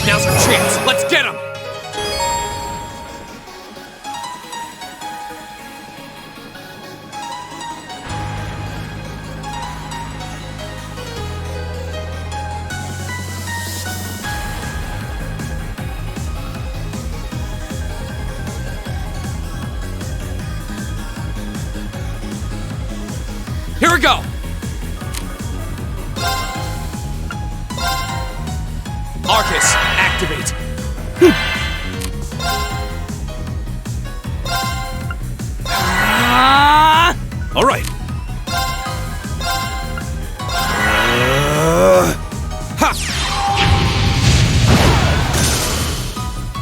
Now's our chance. Let's get him! Here we go! Arcus, activate! All right. Ha!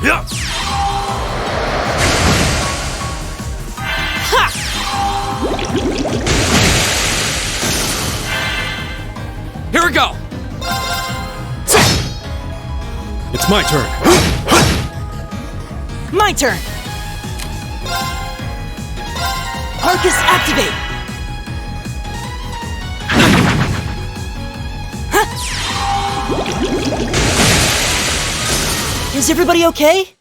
Yeah. Here we go! It's my turn. My turn! Arcus, activate! Is everybody okay?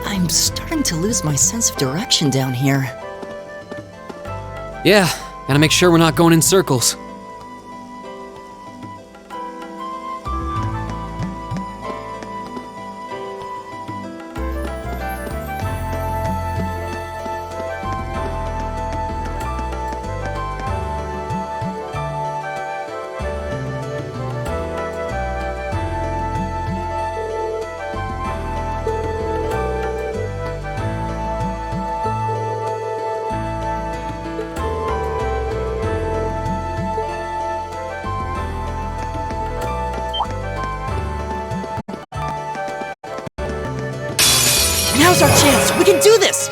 I'm starting to lose my sense of direction down here. Yeah, gotta make sure we're not going in circles. Now's our chance! We can do this!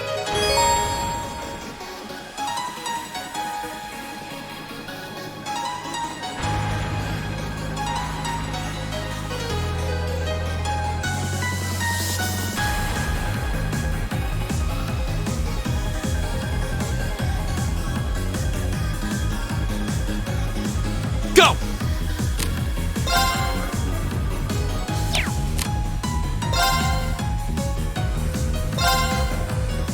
Go!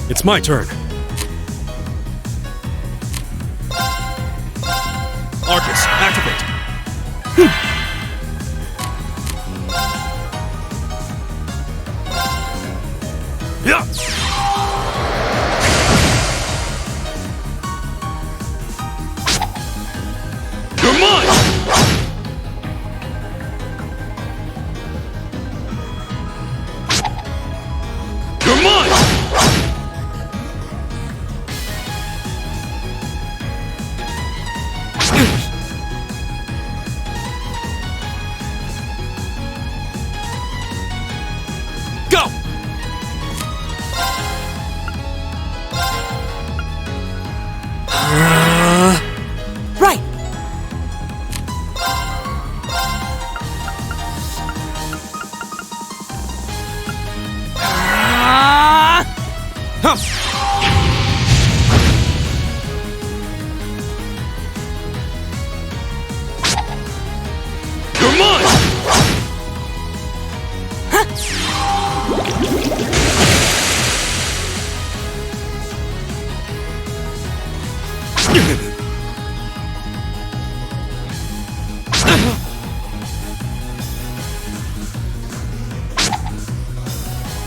It's my turn. Arcus, activate. Yeah. You're mine. You're mine. Go! Right! Huh. You're mine.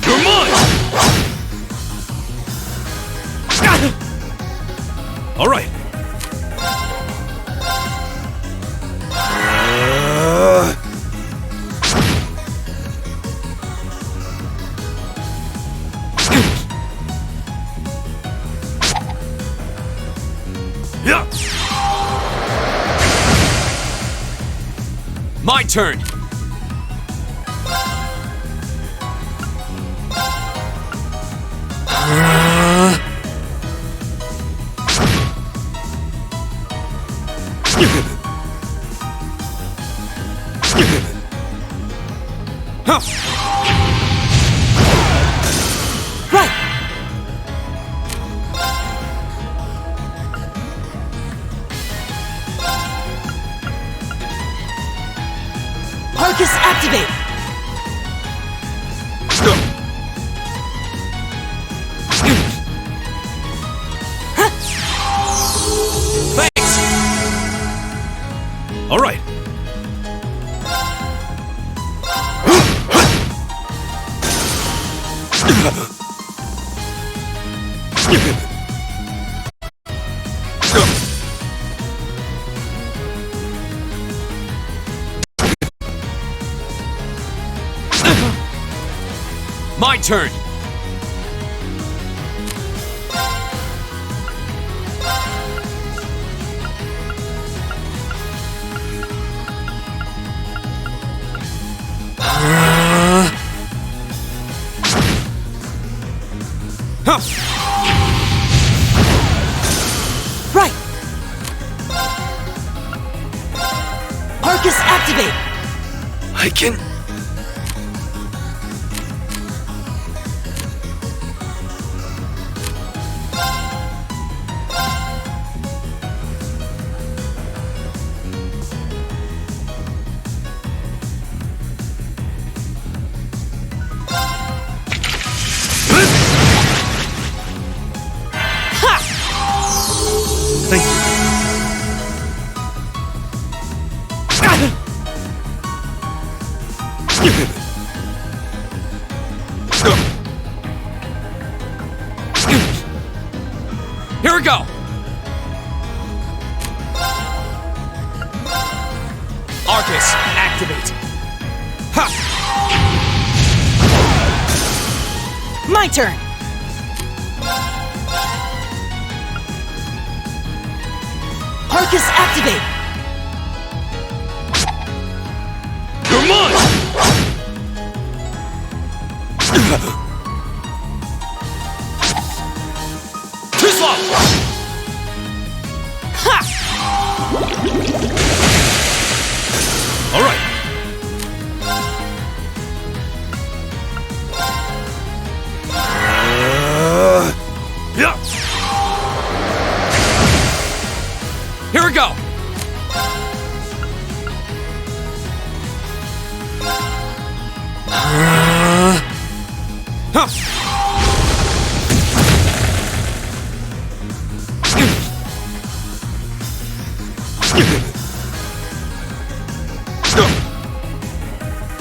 You're mine. All right. Yeah. My turn. Huh. Right! Arcus, activate! Thanks. All right. My turn. Huh. Right! Arcus, activate! I can. Thank you. Here we go. Arcus, activate. Ha! My turn! Arcus, activate! You're mine! Too slow. Ha! All right. Yeah. Here we go. Huh.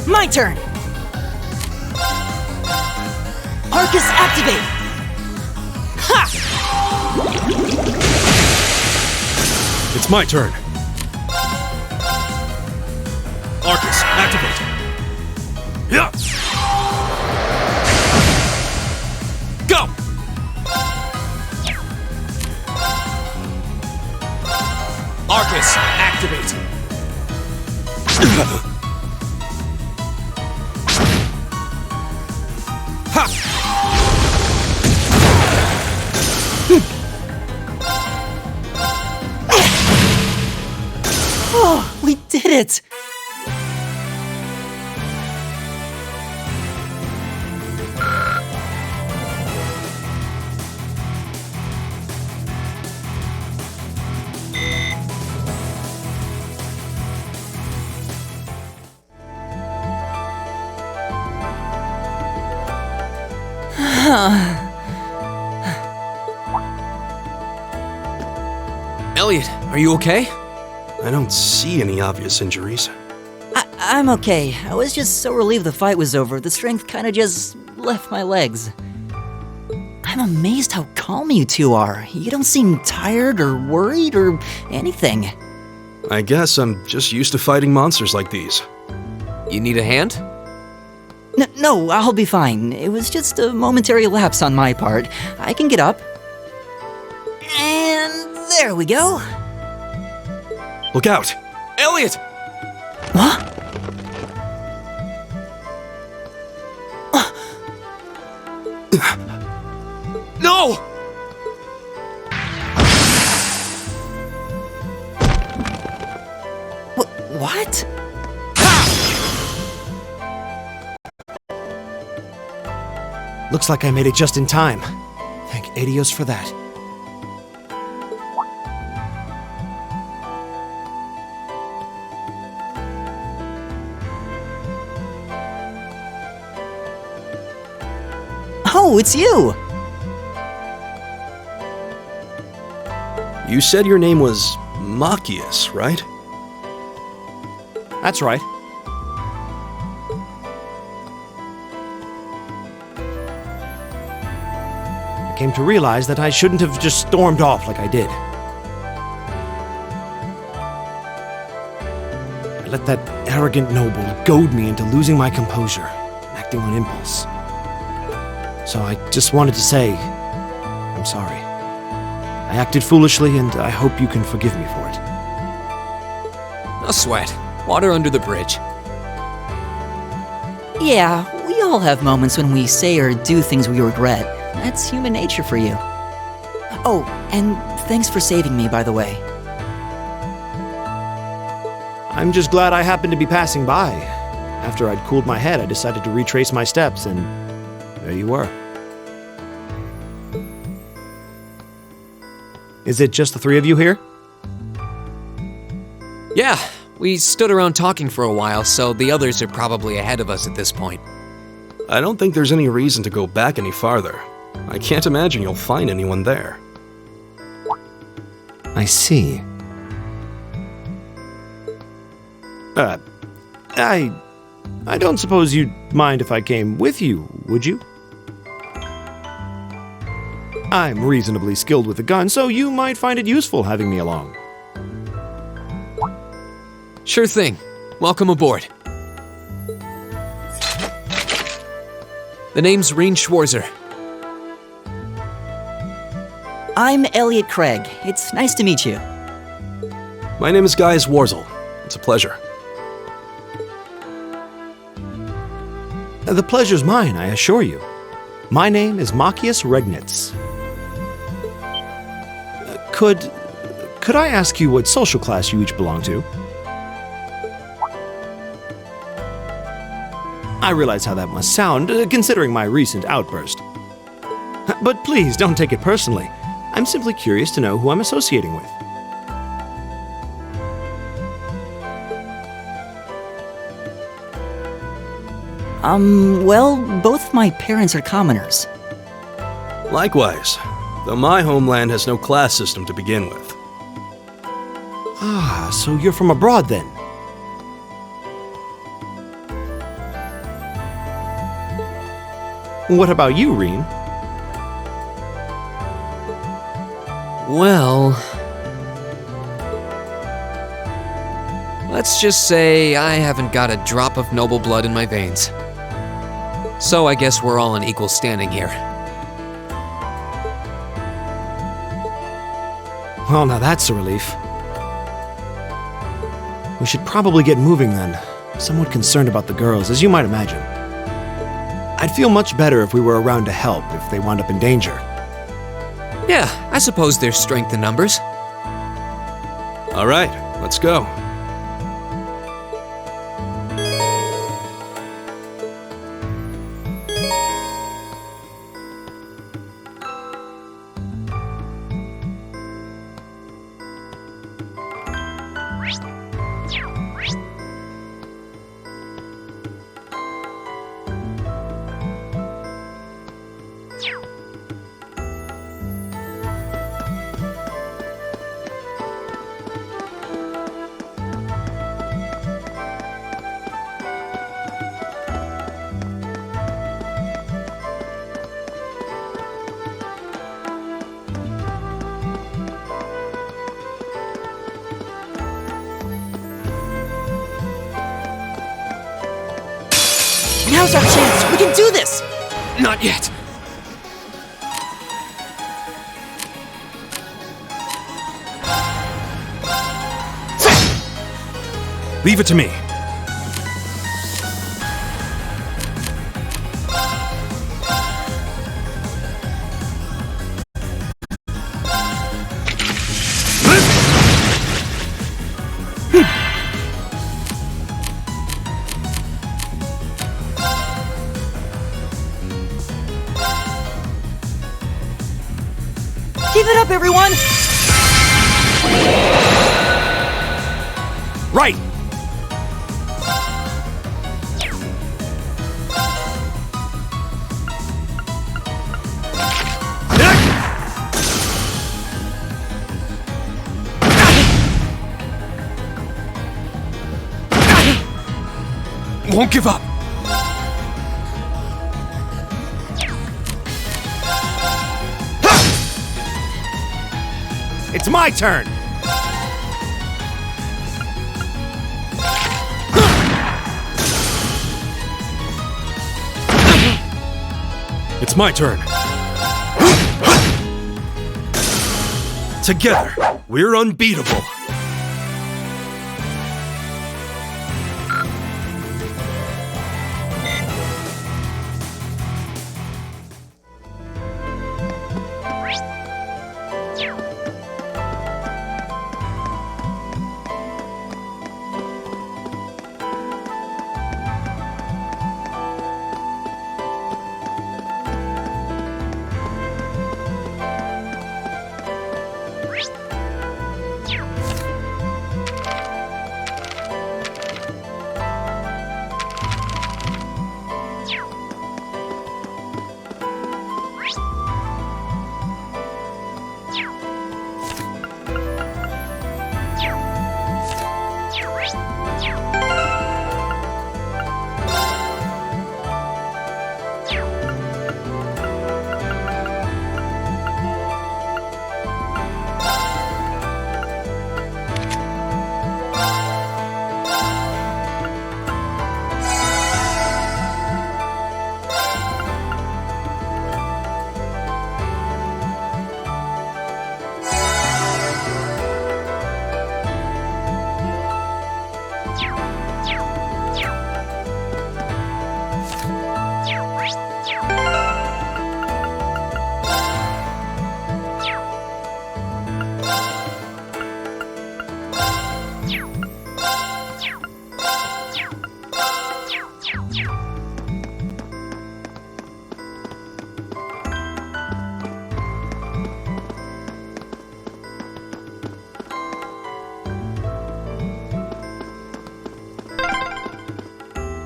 My turn! Arcus, activate! Ha! It's my turn. Arcus, activate. Yeah. Go. Arcus, activate. Ha! Oh, we did it! Elliot, are you okay? I don't see any obvious injuries. I'm okay. I was just so relieved the fight was over, the strength kinda just left my legs. I'm amazed how calm you two are. You don't seem tired or worried or anything. I guess I'm just used to fighting monsters like these. You need a hand? No, I'll be fine. It was just a momentary lapse on my part. I can get up. And There we go. Look out! Elliot! What? No! What? Looks like I made it just in time. Thank Adios for that. Oh, it's you! You said your name was Machias, right? That's right. I came to realize that I shouldn't have just stormed off like I did. I let that arrogant noble goad me into losing my composure, acting on impulse. So I just wanted to say, I'm sorry. I acted foolishly, and I hope you can forgive me for it. No sweat. Water under the bridge. Yeah, we all have moments when we say or do things we regret. That's human nature for you. Oh, and thanks for saving me, by the way. I'm just glad I happened to be passing by. After I'd cooled my head, I decided to retrace my steps, and there you were. Is it just the three of you here? Yeah, we stood around talking for a while, so the others are probably ahead of us at this point. I don't think there's any reason to go back any farther. I can't imagine you'll find anyone there. I see. I don't suppose you'd mind if I came with you, would you? I'm reasonably skilled with a gun, so you might find it useful having me along. Sure thing. Welcome aboard. The name's Reen Schwarzer. I'm Elliot Craig. It's nice to meet you. My name is Gaius Warzel. It's a pleasure. The pleasure's mine, I assure you. My name is Machias Regnitz. Could I ask you what social class you each belong to? I realize how that must sound, considering my recent outburst. But please, don't take it personally. I'm simply curious to know who I'm associating with. Well, both my parents are commoners. Likewise, though my homeland has no class system to begin with. Ah, so you're from abroad then? What about you, Reen? Well... let's just say I haven't got a drop of noble blood in my veins. So I guess we're all in equal standing here. Well, now that's a relief. We should probably get moving then. I'm somewhat concerned about the girls, as you might imagine. I'd feel much better if we were around to help if they wound up in danger. Yeah, I suppose there's strength in numbers. All right, let's go. Now's our chance! We can do this! Not yet. Leave it to me. Give it up, everyone! Right! Won't give up. It's my turn! It's my turn. Together, we're unbeatable.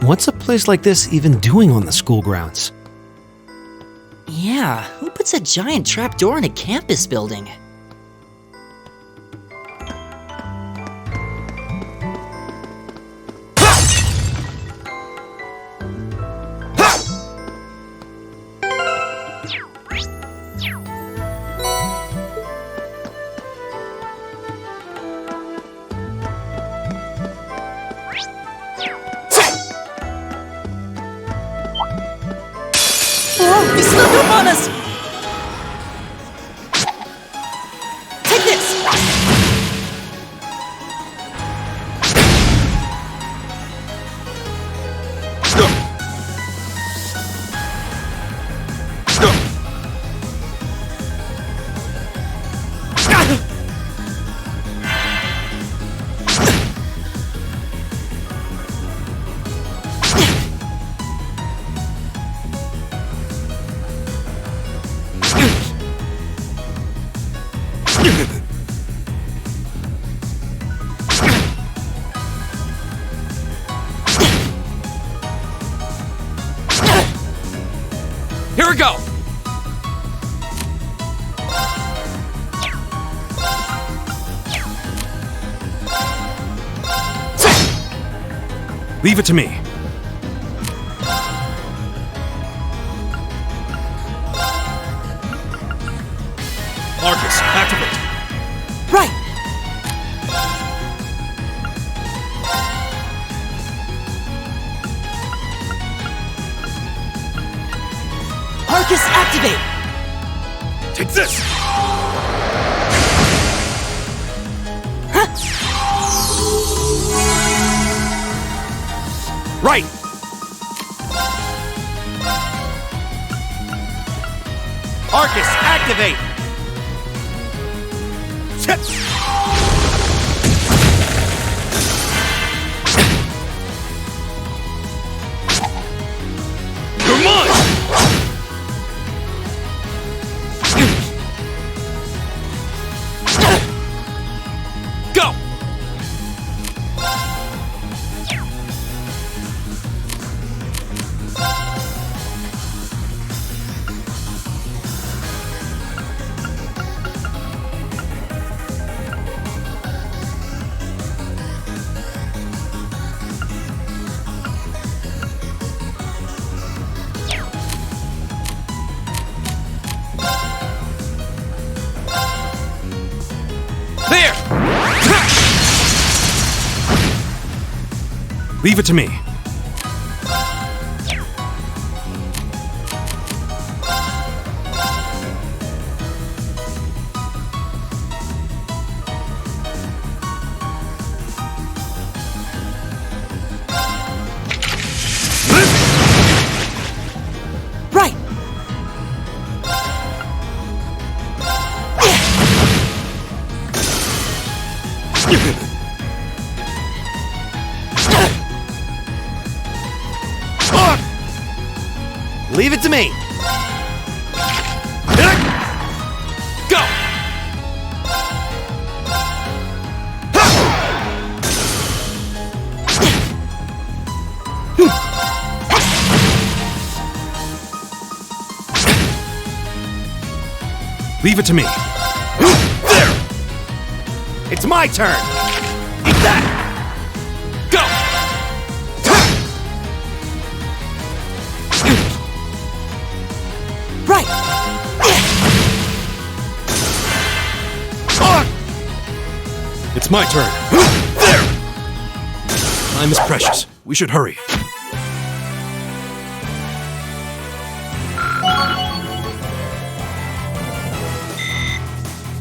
What's a place like this even doing on the school grounds? Yeah, who puts a giant trapdoor in a campus building? Oh, he snuck up on us! Take this! Here we go! Leave it to me. Arcus, activate. Right! Arcus, activate! Take this! Right! Arcus, activate! You're mine! Go! There! Leave it to me. Right! Leave it to me! Go! Leave it to me. There! It's my turn! Eat that! Go! Right! It's my turn. There! Time is precious. We should hurry.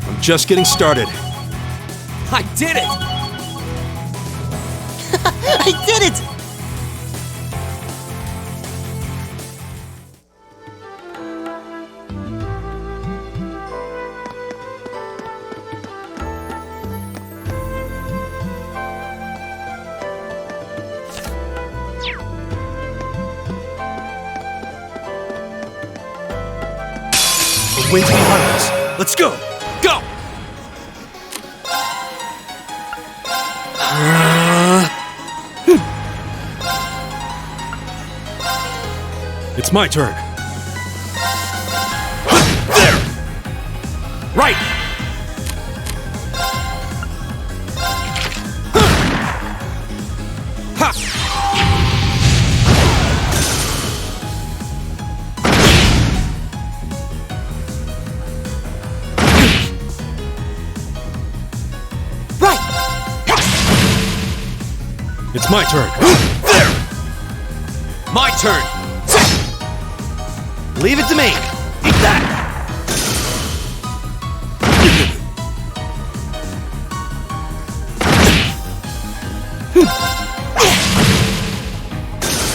I'm just getting started. I did it! I did it! The wind's behind us. Let's go. Go! It's my turn. There! Right! Right! It's my turn. There! My turn! Leave it to me! Eat that!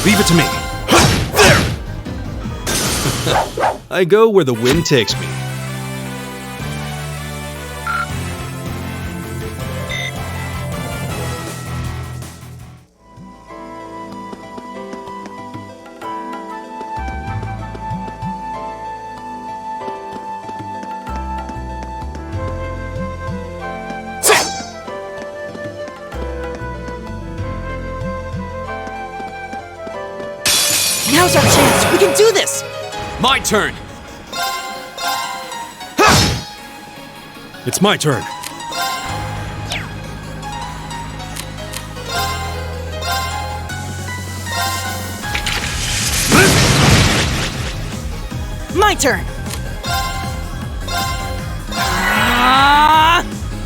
Leave it to me. There! I go where the wind takes me. Now's our chance! We can do this! My turn! It's my turn. My turn!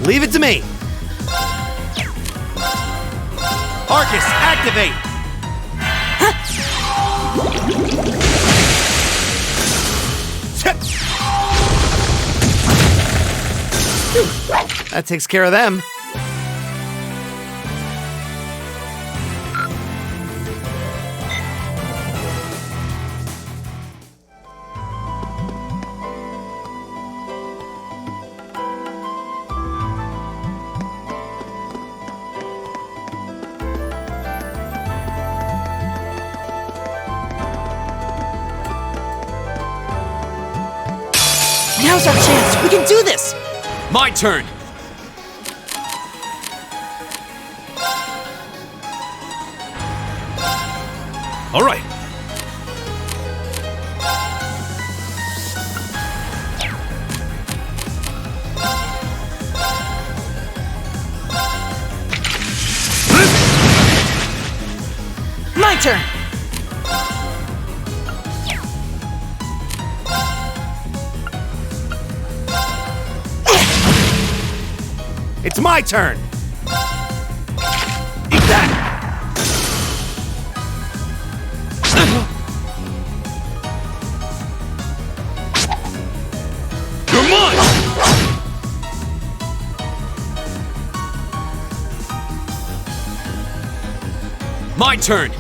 Leave it to me! Arcus, activate! That takes care of them. Now's our chance! We can do this! My turn! All right. My turn! It's my turn. Eat that. You're mine! My turn!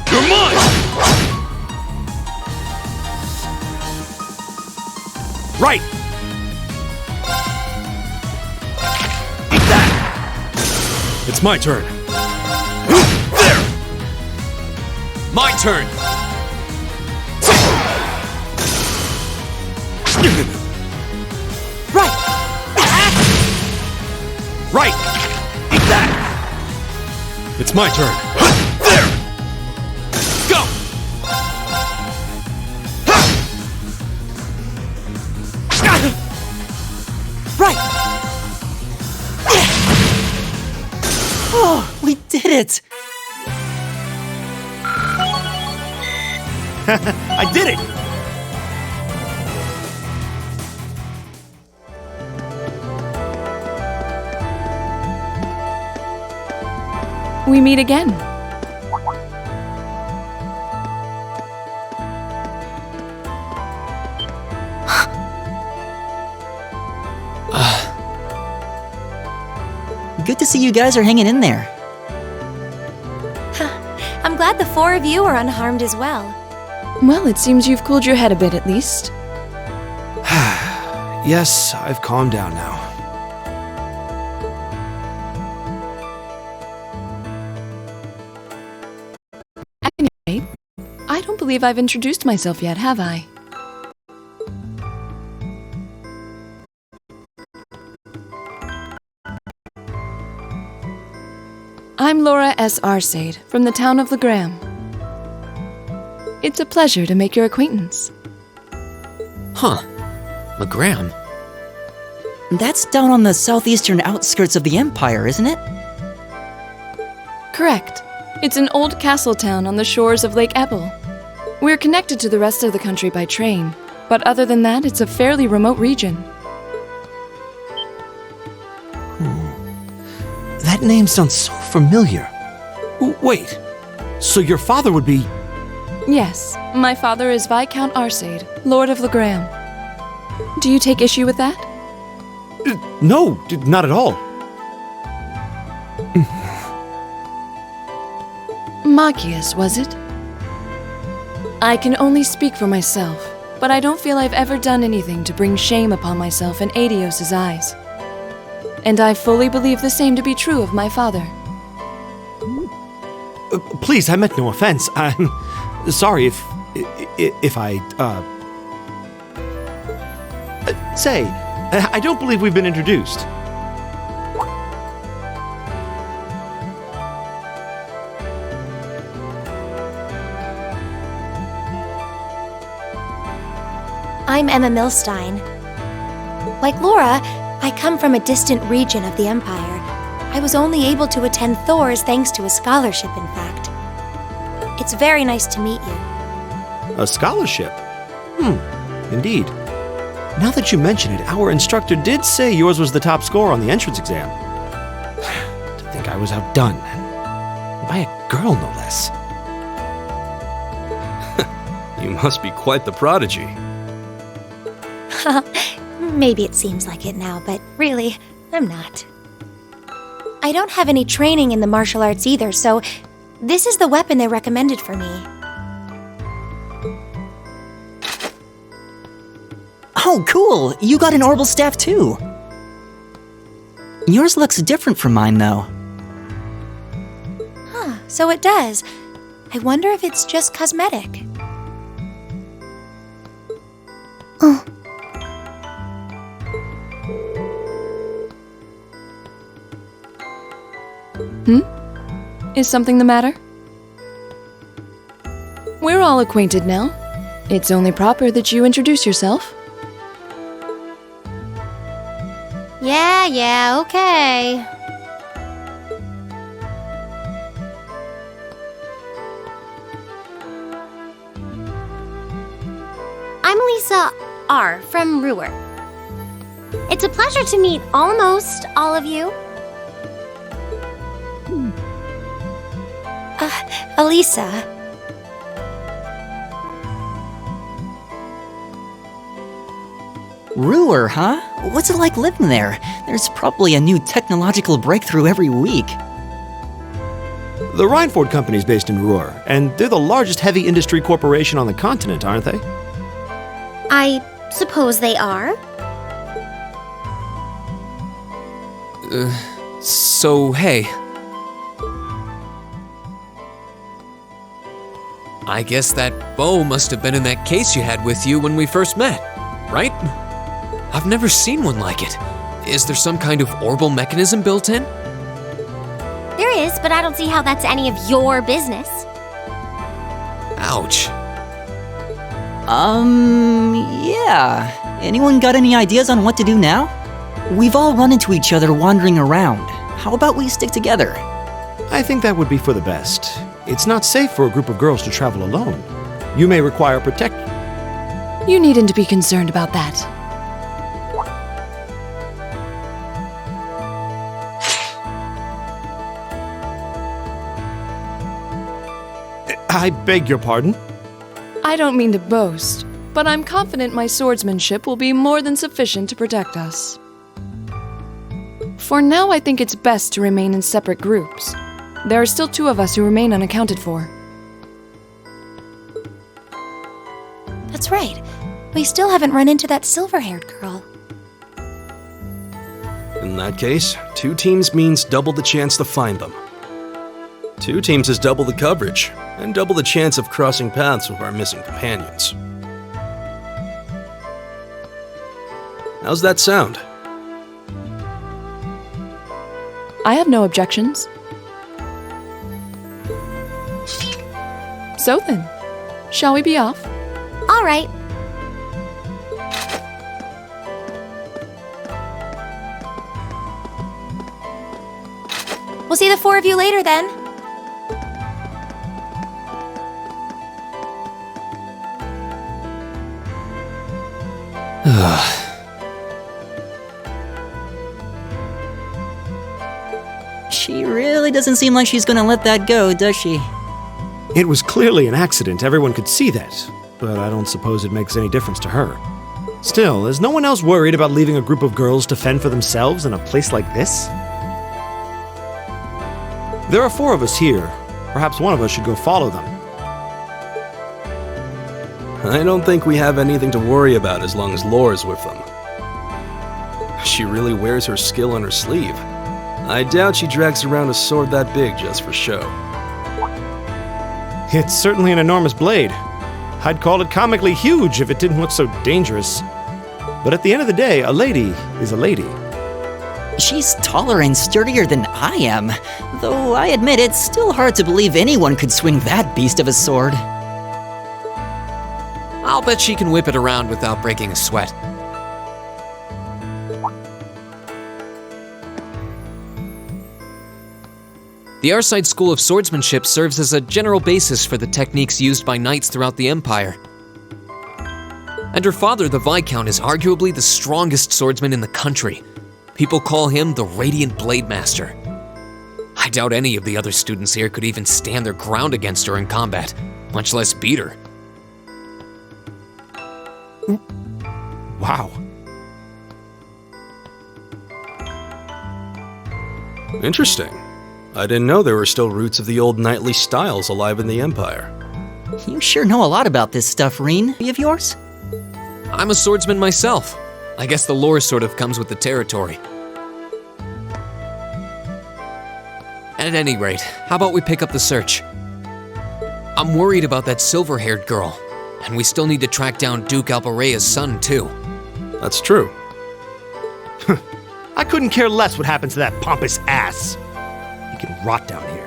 You're mine! Right. Eat that. It's my turn. There. My turn! Right! Right. Eat that. It's my turn. There. Go! Right! Oh, we did it! I did it. We meet again. Good to see you guys are hanging in there. I'm glad the four of you are unharmed as well. Well, it seems you've cooled your head a bit at least. Yes, I've calmed down now. At any rate, I don't believe I've introduced myself yet, have I? I'm Laura S. Arcade, from the town of Legram. It's a pleasure to make your acquaintance. Huh. Legram? That's down on the southeastern outskirts of the Empire, isn't it? Correct. It's an old castle town on the shores of Lake Ebble. We're connected to the rest of the country by train, but other than that, it's a fairly remote region. That name sounds so familiar. Wait, so your father would be... Yes, my father is Viscount Arcade, Lord of Legram. Do you take issue with that? No, not at all. Machias, was it? I can only speak for myself, but I don't feel I've ever done anything to bring shame upon myself in Adios's eyes. And I fully believe the same to be true of my father. Please, I meant no offense. I'm sorry if I, Say, I don't believe we've been introduced. I'm Emma Milstein. Like Laura, I come from a distant region of the Empire. I was only able to attend Thor's thanks to a scholarship, in fact. It's very nice to meet you. A scholarship? Indeed. Now that you mention it, our instructor did say yours was the top score on the entrance exam. To think I was outdone. By a girl, no less. You must be quite the prodigy. Maybe it seems like it now, but really, I'm not. I don't have any training in the martial arts either, so this is the weapon they recommended for me. Oh, cool! You got an orbital staff too! Yours looks different from mine, though. Huh, so it does. I wonder if it's just cosmetic. Oh. Is something the matter? We're all acquainted now. It's only proper that you introduce yourself. Yeah, okay. I'm Lisa R. from Ruhr. It's a pleasure to meet almost all of you. Elisa. Ruhr, huh? What's it like living there? There's probably a new technological breakthrough every week. The Reinford Company's based in Ruhr, and they're the largest heavy industry corporation on the continent, aren't they? I suppose they are. So, hey. I guess that bow must have been in that case you had with you when we first met, right? I've never seen one like it. Is there some kind of orbital mechanism built in? There is, but I don't see how that's any of your business. Ouch. Yeah. Anyone got any ideas on what to do now? We've all run into each other wandering around. How about we stick together? I think that would be for the best. It's not safe for a group of girls to travel alone. You may require protection. You needn't be concerned about that. I beg your pardon? I don't mean to boast, but I'm confident my swordsmanship will be more than sufficient to protect us. For now, I think it's best to remain in separate groups. There are still 2 of us who remain unaccounted for. That's right. We still haven't run into that silver-haired girl. In that case, 2 teams means double the chance to find them. 2 teams is double the coverage, and double the chance of crossing paths with our missing companions. How's that sound? I have no objections. So then, shall we be off? All right. We'll see the 4 of you later then. She really doesn't seem like she's gonna let that go, does she? It was clearly an accident, everyone could see that, but I don't suppose it makes any difference to her. Still, is no one else worried about leaving a group of girls to fend for themselves in a place like this? There are 4 of us here. Perhaps one of us should go follow them. I don't think we have anything to worry about as long as Laura's with them. She really wears her skill on her sleeve. I doubt she drags around a sword that big just for show. It's certainly an enormous blade. I'd call it comically huge if it didn't look so dangerous. But at the end of the day, a lady is a lady. She's taller and sturdier than I am, though I admit it's still hard to believe anyone could swing that beast of a sword. I'll bet she can whip it around without breaking a sweat. The Arside School of Swordsmanship serves as a general basis for the techniques used by knights throughout the Empire. And her father, the Viscount, is arguably the strongest swordsman in the country. People call him the Radiant Blade Master. I doubt any of the other students here could even stand their ground against her in combat, much less beat her. Wow. Interesting. I didn't know there were still roots of the old knightly styles alive in the Empire. You sure know a lot about this stuff, Reen. Be of yours? I'm a swordsman myself. I guess the lore sort of comes with the territory. At any rate, how about we pick up the search? I'm worried about that silver-haired girl, and we still need to track down Duke Alparea's son, too. That's true. I couldn't care less what happens to that pompous ass. He can rot down here.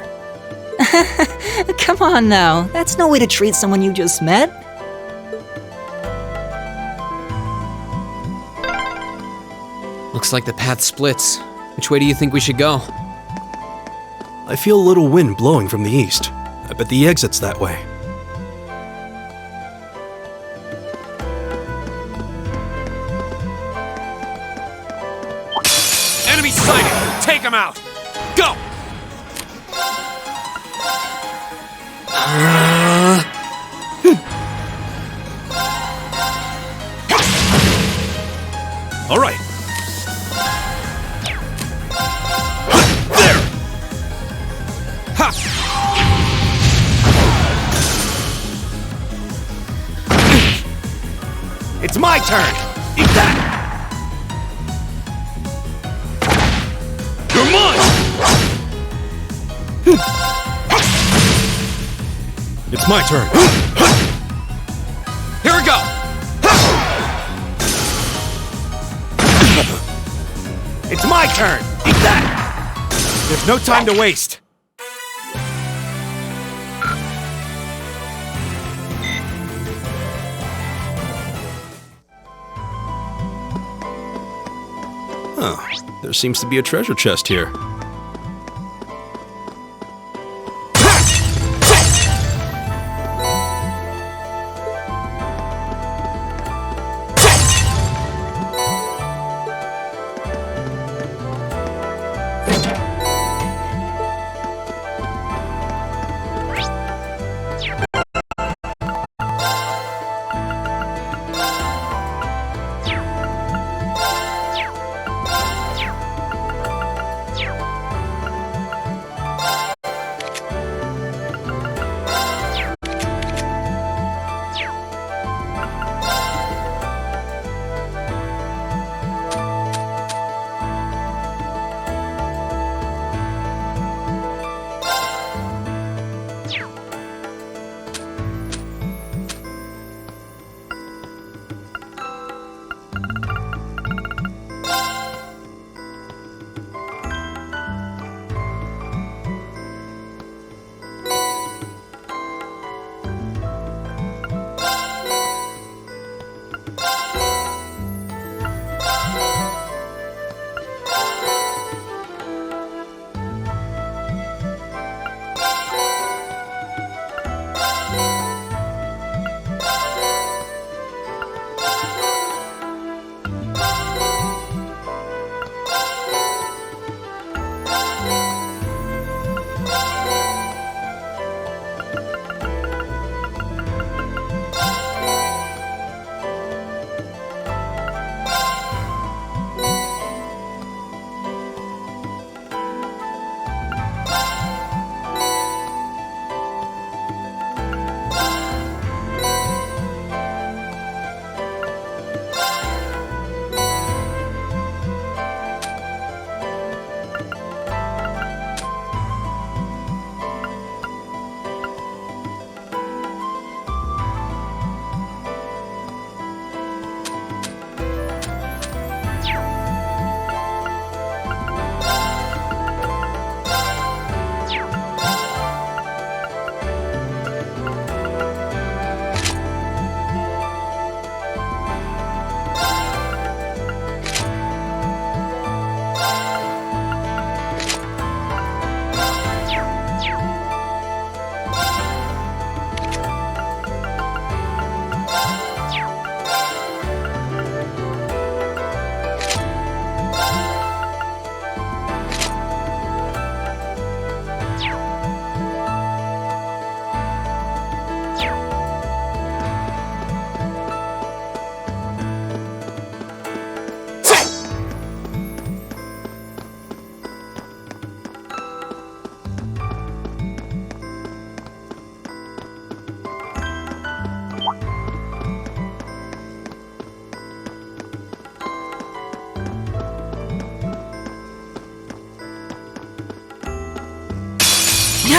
Come on now, that's no way to treat someone you just met. Looks like the path splits. Which way do you think we should go? I feel a little wind blowing from the east. I bet the exit's that way. Enemy sighted! Take him out! Go! All right. Ha! It's my turn. Eat that. You're mine! It's my turn. Here we go! It's my turn. Eat that. There's no time to waste. Oh, there seems to be a treasure chest here.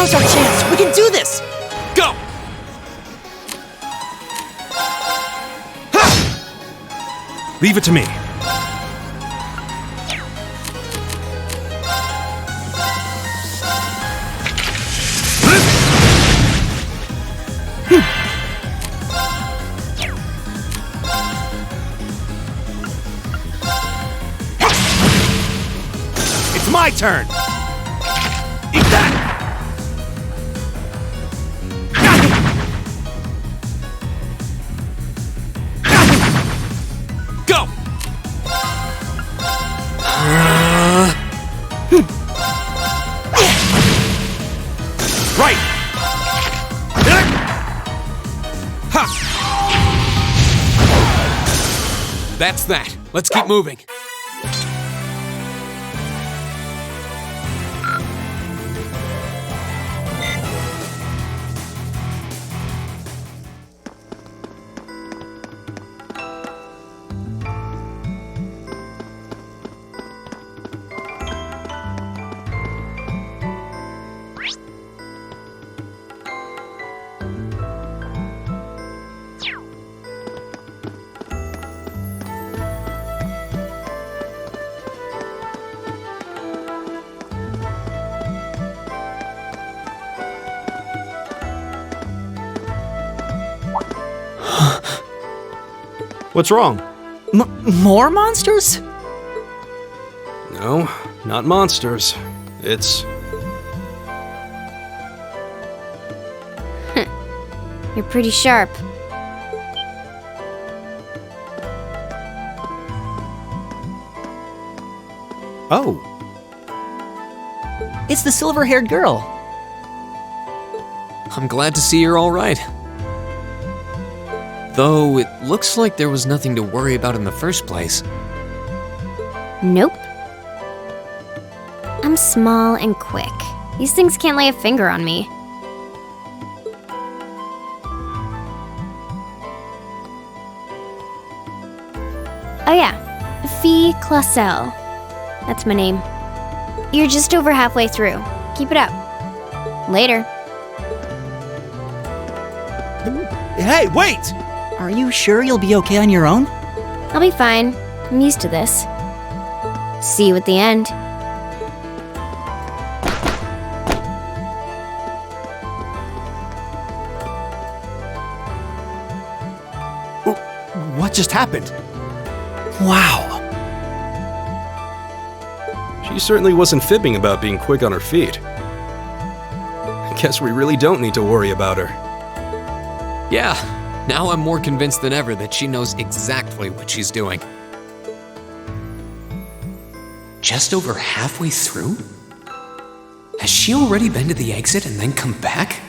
Now's our chance! We can do this! Go! Leave it to me. It's my turn. Eat that! Go! Right! Ha! That's that. Let's keep moving. What's wrong? More monsters? No, not monsters. It's... You're pretty sharp. Oh, It's the silver-haired girl. I'm glad to see you're all right. Though it looks like there was nothing to worry about in the first place. Nope. I'm small and quick. These things can't lay a finger on me. Oh yeah, Fee Clausel. That's my name. You're just over halfway through. Keep it up. Later. Hey, wait! Are you sure you'll be okay on your own? I'll be fine. I'm used to this. See you at the end. what just happened? Wow. She certainly wasn't fibbing about being quick on her feet. I guess we really don't need to worry about her. Yeah, now I'm more convinced than ever that she knows exactly what she's doing. Just over halfway through? Has she already been to the exit and then come back?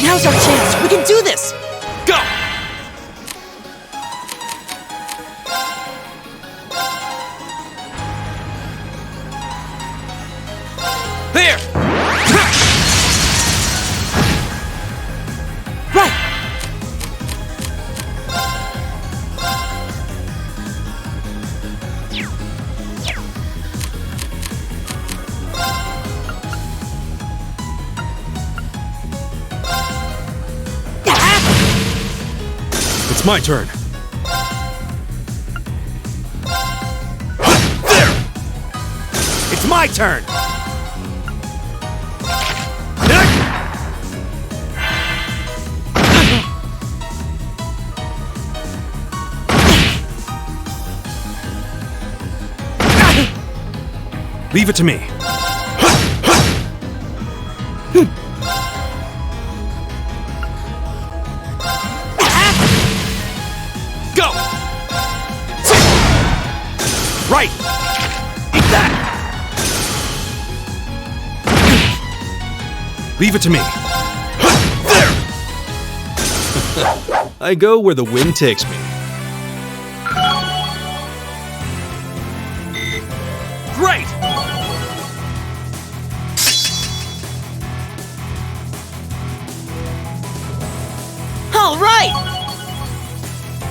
Now's our chance! We can do this! Go! There! Right! It's my turn. There! It's my turn! Leave it to me. Go! Right! Eat that! Leave it to me. There! I go where the wind takes me.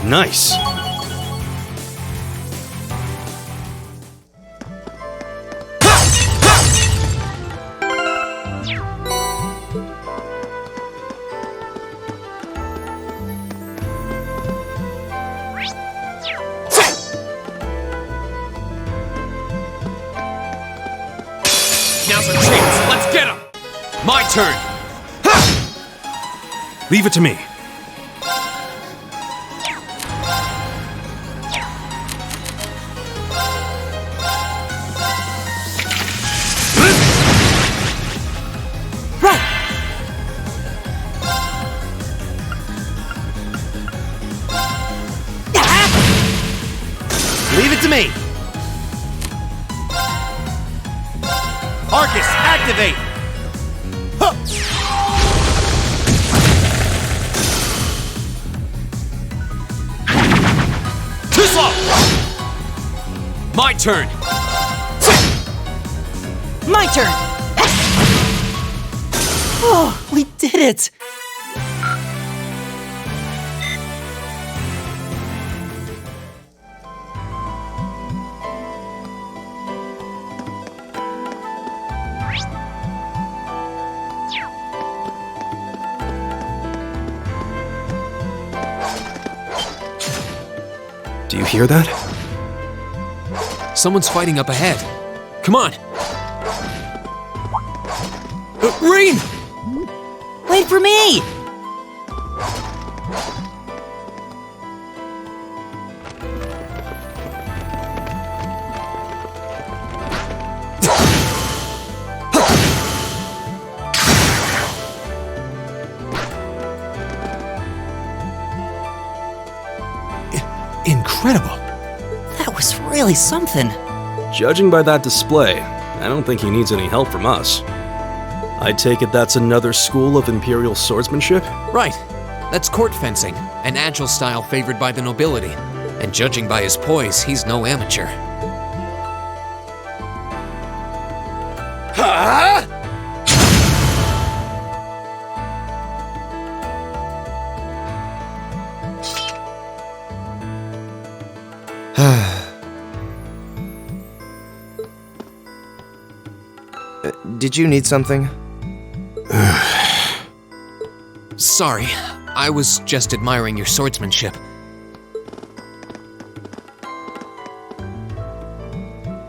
Nice. Now's our chance. Let's get him. My turn. Leave it to me. Leave it to me. Arcus, activate! Huh. Too slow. My turn. My turn! Oh, we did it! Do you hear that? Someone's fighting up ahead. Come on! Rean! Wait for me! Incredible. That was really something. Judging by that display, I don't think he needs any help from us. I take it that's another school of Imperial swordsmanship? Right. That's court fencing, an agile style favored by the nobility. And judging by his poise, he's no amateur. Did you need something? Sorry, I was just admiring your swordsmanship.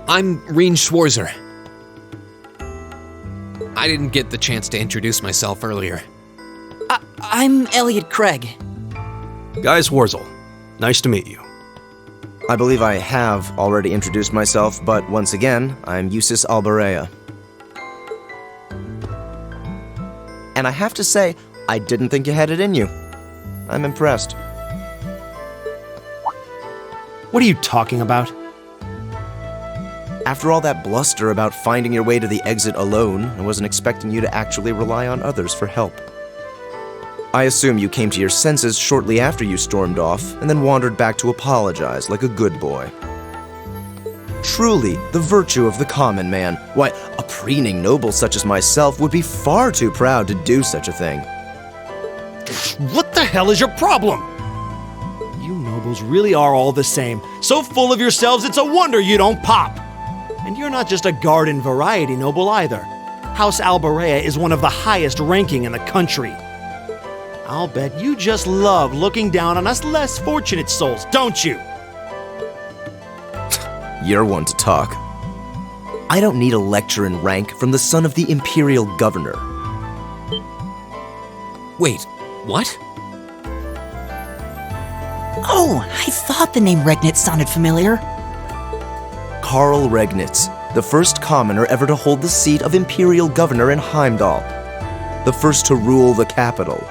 I'm Rean Schwarzer. I didn't get the chance to introduce myself earlier. I'm Elliot Craig. Guy Wurzel, nice to meet you. I believe I have already introduced myself, but once again, I'm Eustace Alberea. And I have to say, I didn't think you had it in you. I'm impressed. What are you talking about? After all that bluster about finding your way to the exit alone, I wasn't expecting you to actually rely on others for help. I assume you came to your senses shortly after you stormed off, and then wandered back to apologize like a good boy. Truly, the virtue of the common man. Why, a preening noble such as myself would be far too proud to do such a thing. What the hell is your problem? You nobles really are all the same. So full of yourselves, it's a wonder you don't pop. And you're not just a garden variety noble either. House Alberea is one of the highest ranking in the country. I'll bet you just love looking down on us less fortunate souls, don't you? You're one to talk. I don't need a lecture in rank from the son of the Imperial Governor. Wait, what? Oh, I thought the name Regnitz sounded familiar. Karl Regnitz, the first commoner ever to hold the seat of Imperial Governor in Heimdall. The first to rule the capital.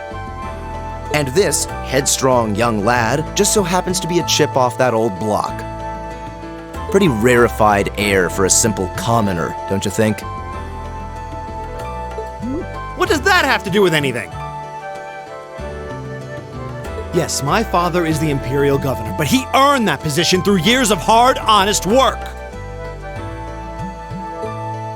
And this headstrong young lad just so happens to be a chip off that old block. Pretty rarefied air for a simple commoner, don't you think? What does that have to do with anything? Yes, my father is the Imperial Governor, but he earned that position through years of hard, honest work.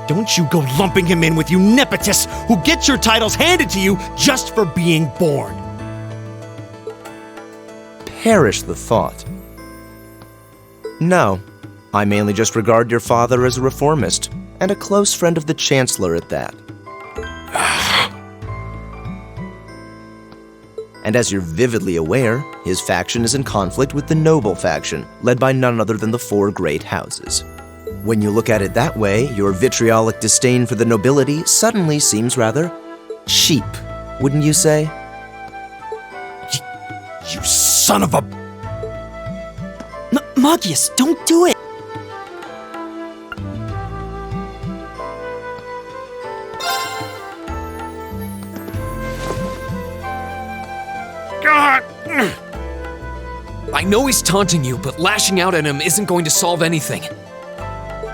Don't you go lumping him in with you nepotists who get your titles handed to you just for being born. perish the thought. No, I mainly just regard your father as a reformist, and a close friend of the Chancellor at that. And as you're vividly aware, his faction is in conflict with the noble faction, led by none other than the four great houses. When you look at it that way, your vitriolic disdain for the nobility suddenly seems rather cheap, wouldn't you say? You son of a... Magius, don't do it! I know he's taunting you, but lashing out at him isn't going to solve anything.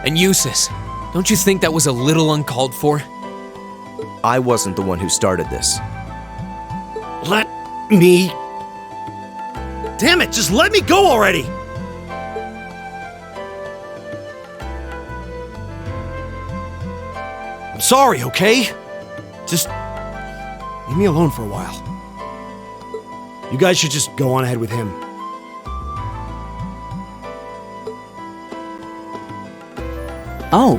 And Eustace, don't you think that was a little uncalled for? I wasn't the one who started this. Let me... Damn it, just let me go already! I'm sorry, okay? Just leave me alone for a while. You guys should just go on ahead with him. Oh.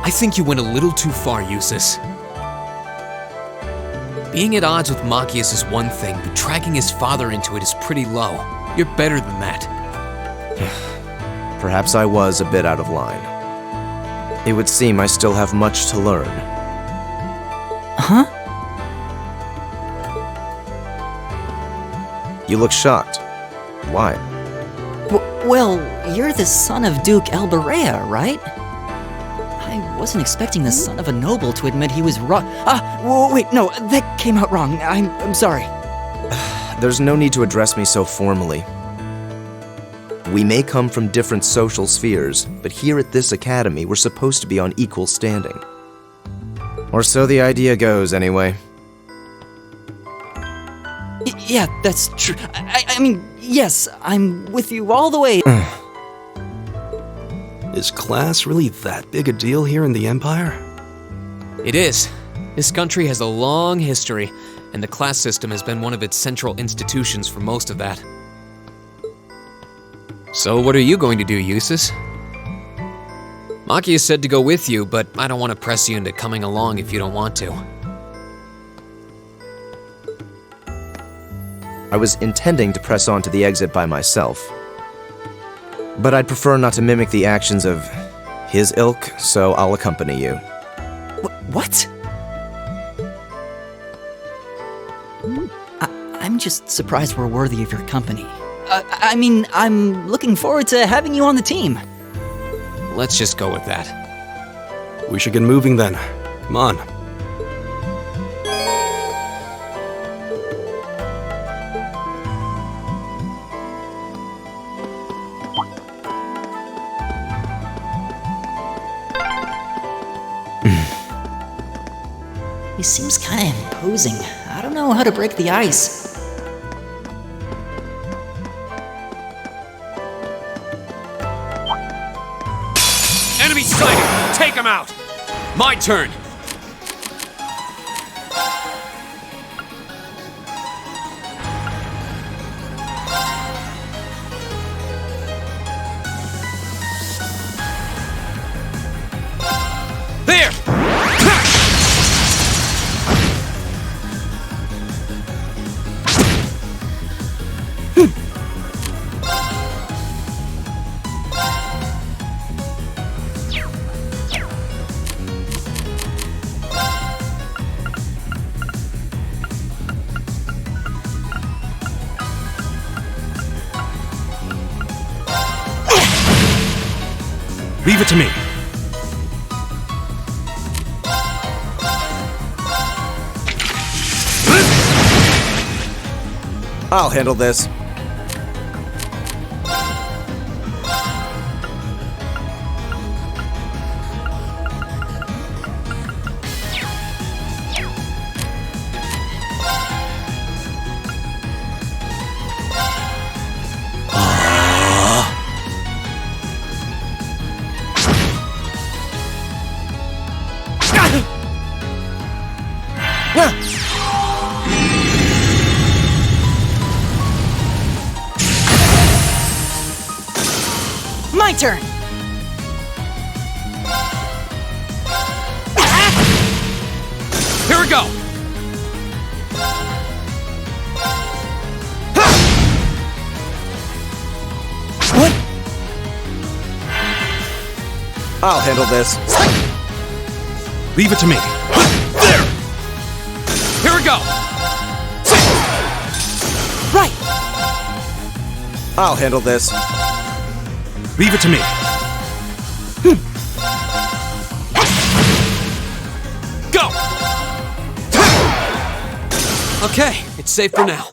I think you went a little too far, Eustace. Being at odds with Machias is one thing, but dragging his father into it is pretty low. You're better than that. Perhaps I was a bit out of line. It would seem I still have much to learn. Huh? You look shocked. Why? Well, you're the son of Duke Elberea, right? I wasn't expecting the son of a noble to admit he was wrong. Wait, no, that came out wrong. I'm sorry. There's no need to address me so formally. We may come from different social spheres, but here at this academy, we're supposed to be on equal standing. Or so the idea goes, anyway. Yeah, that's true. I mean, yes, I'm with you all the way. Is class really that big a deal here in the Empire? It is. This country has a long history, and the class system has been one of its central institutions for most of that. So what are you going to do, Eustace? Machias said to go with you, but I don't want to press you into coming along if you don't want to. I was intending to press on to the exit by myself. But I'd prefer not to mimic the actions of his ilk, so I'll accompany you. What? I'm just surprised we're worthy of your company. I mean, I'm looking forward to having you on the team. Let's just go with that. We should get moving then. Come on. He seems kind of imposing. I don't know how to break the ice. Enemy sighted! Take him out! My turn! There! Leave it to me. I'll handle this. my turn! Here we go! What? I'll handle this. Leave it to me. There! Here we go! Right! I'll handle this. Leave it to me. Go! Okay, it's safe for now.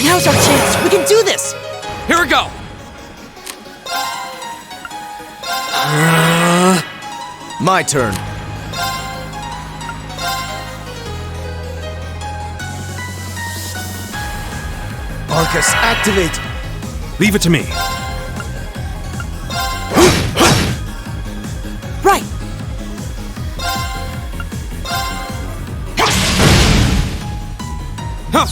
Now's our chance! We can do this! Here we go! My turn. Arcus, activate! Leave it to me. Right! Huh.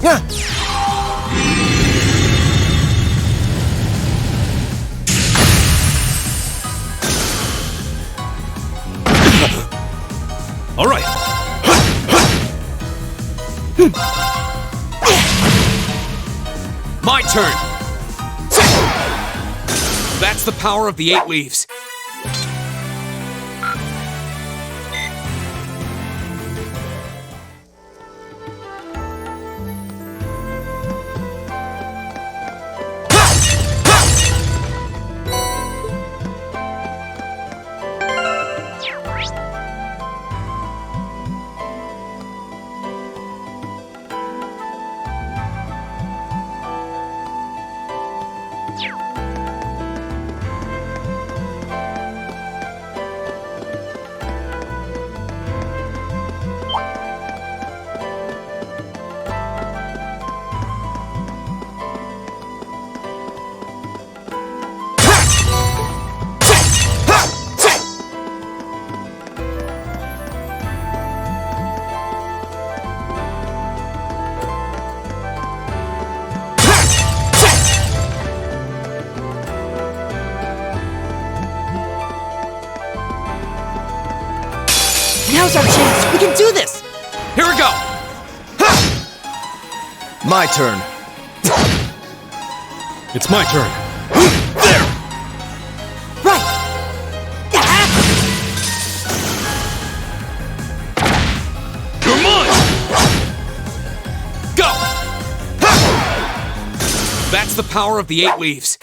Yeah. All right. My turn. That's the power of the 8 leaves. Now's our chance! We can do this! Here we go! My turn. It's my turn. There! Right! You're mine! Go! That's the power of the 8 leaves.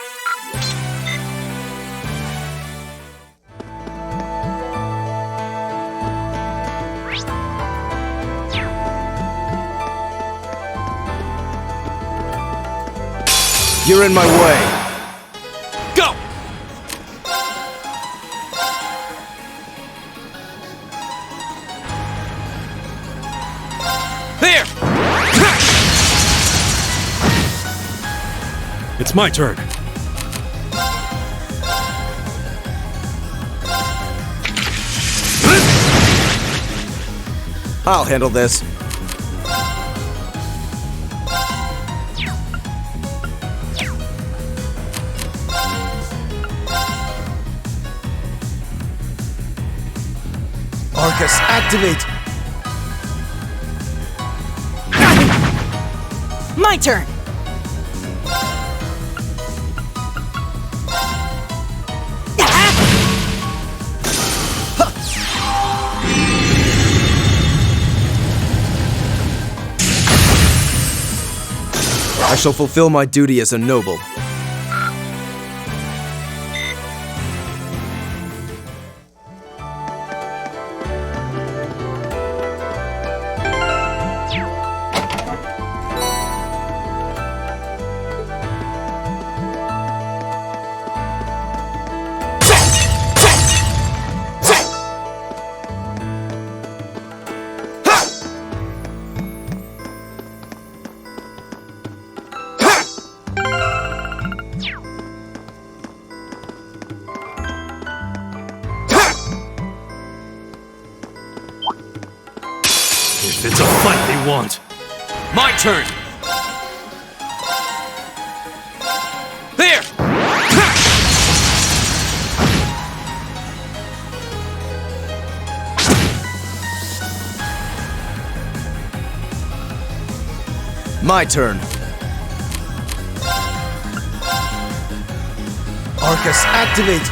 You're in my way. Go! It's my turn. I'll handle this. Arcus, activate! My turn! I shall fulfill my duty as a noble. If it's a fight they want. My turn! There! My turn. Arcus, activate!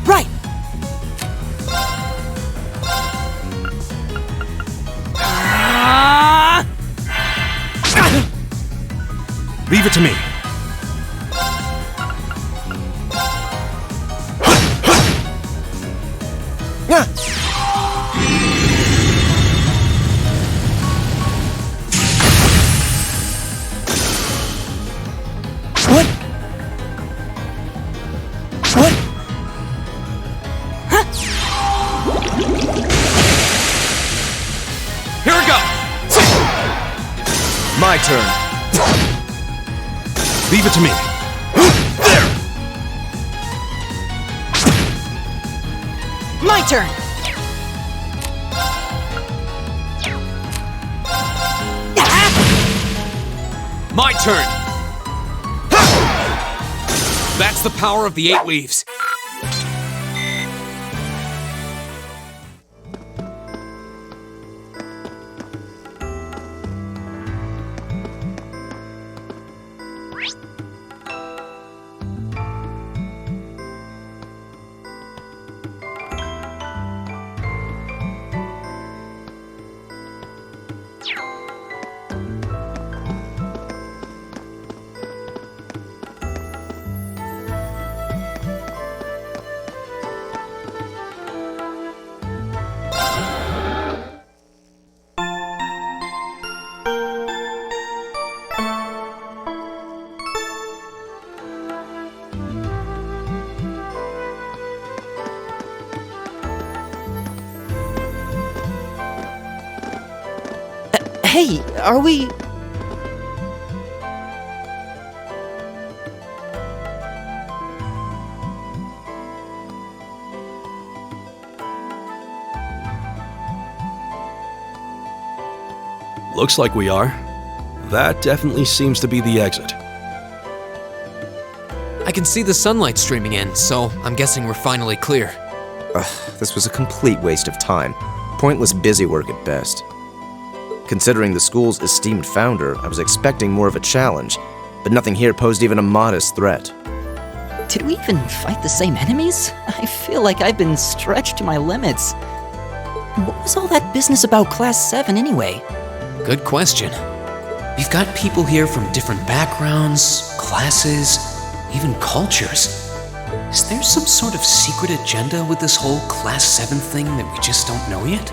Right! Leave it to me. What? What? Huh? Here we go! My turn. Leave it to me. There! My turn! My turn! That's the power of the 8 leaves. Hey, are we... Looks like we are. That definitely seems to be the exit. I can see the sunlight streaming in, so I'm guessing we're finally clear. This was a complete waste of time. Pointless busy work at best. Considering the school's esteemed founder, I was expecting more of a challenge, but nothing here posed even a modest threat. Did we even fight the same enemies? I feel like I've been stretched to my limits. What was all that business about Class 7 anyway? Good question. We've got people here from different backgrounds, classes, even cultures. Is there some sort of secret agenda with this whole Class 7 thing that we just don't know yet?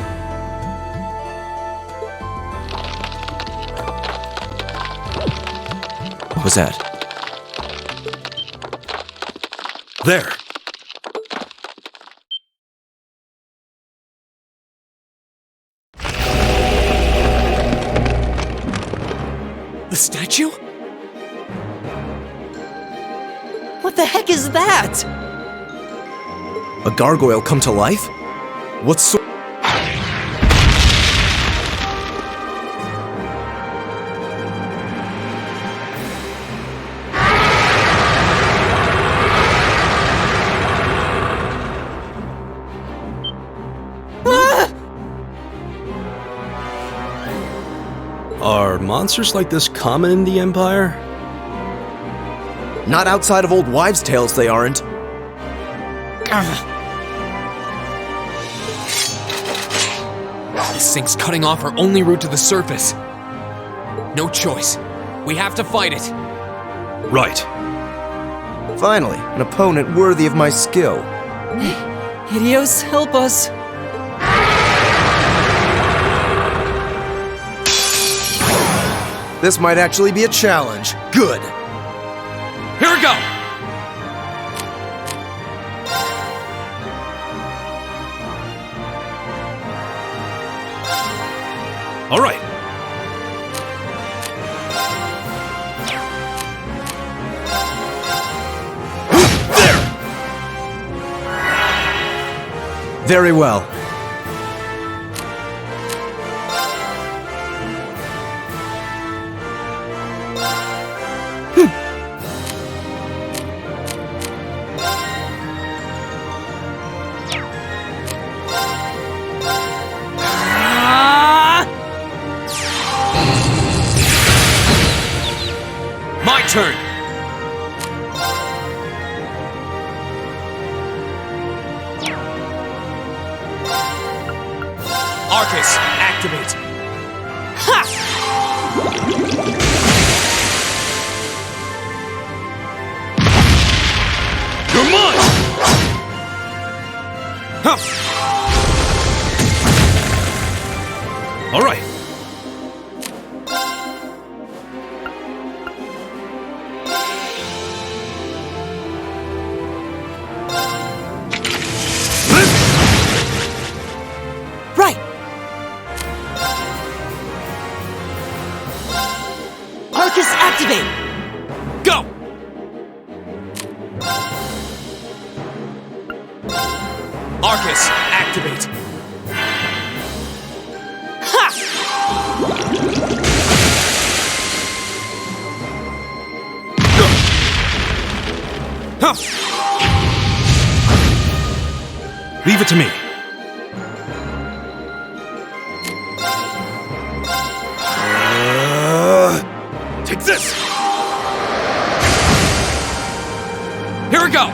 What was that? There! statue? What the heck is that? A gargoyle come to life? What sort? Are monsters like this common in the Empire? Not outside of old wives' tales, they aren't. This thing's cutting off our only route to the surface. No choice. We have to fight it. Right. Finally, an opponent worthy of my skill. Hideos, help us. This might actually be a challenge. Good. Here we go! All right. Very well. My turn! Arcus, activate! You're mine! Huh. All right. Right! Arcus, activate! Go! Arcus, activate! Huh. Leave it to me. Take this! Here we go!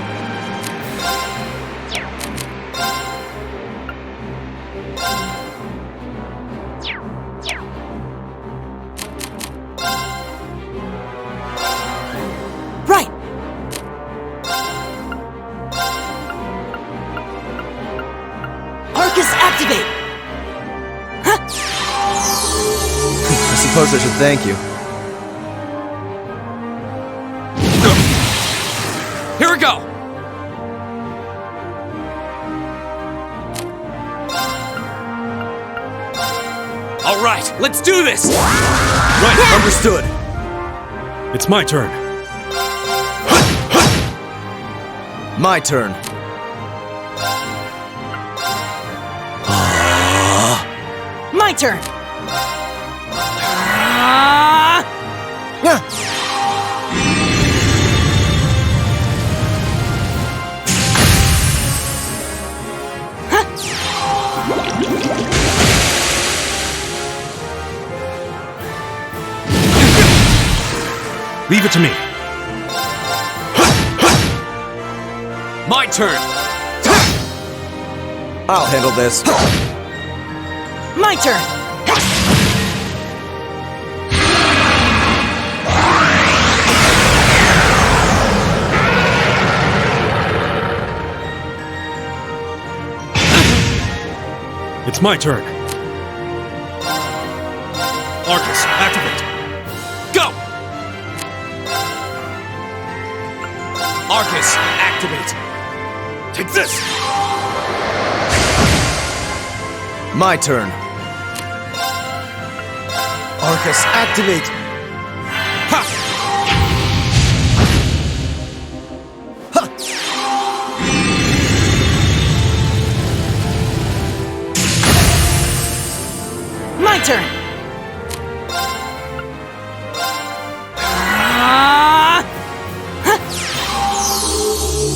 Right! Arcus, activate! I suppose I should thank you. Here we go! All right, let's do this! Right, Understood. it's my turn. My turn. My turn! Leave it to me. My turn! I'll handle this. My turn! It's my turn. Arcus, activate. Go! Arcus, activate! Take this! My turn. Arcus, activate. My turn!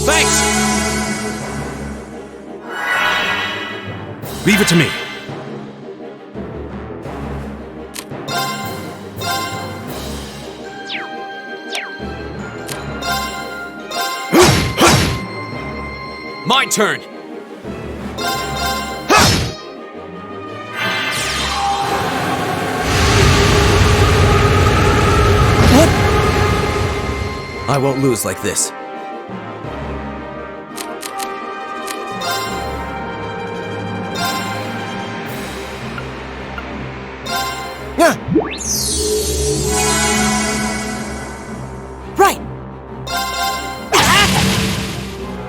Thanks! Leave it to me. My turn! I won't lose like this. Yeah. Right!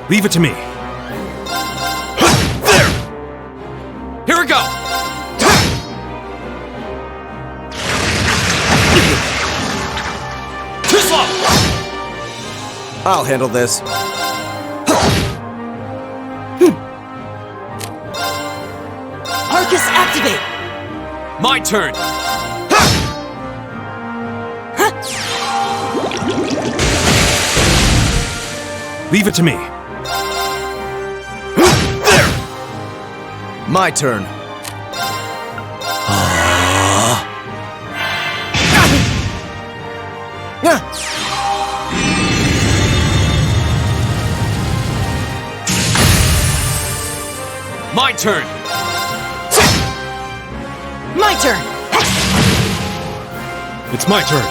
Leave it to me. There! Here we go! Too slow! I'll handle this. Arcus, activate! My turn! Leave it to me. There! My turn. My turn! My turn! It's my turn.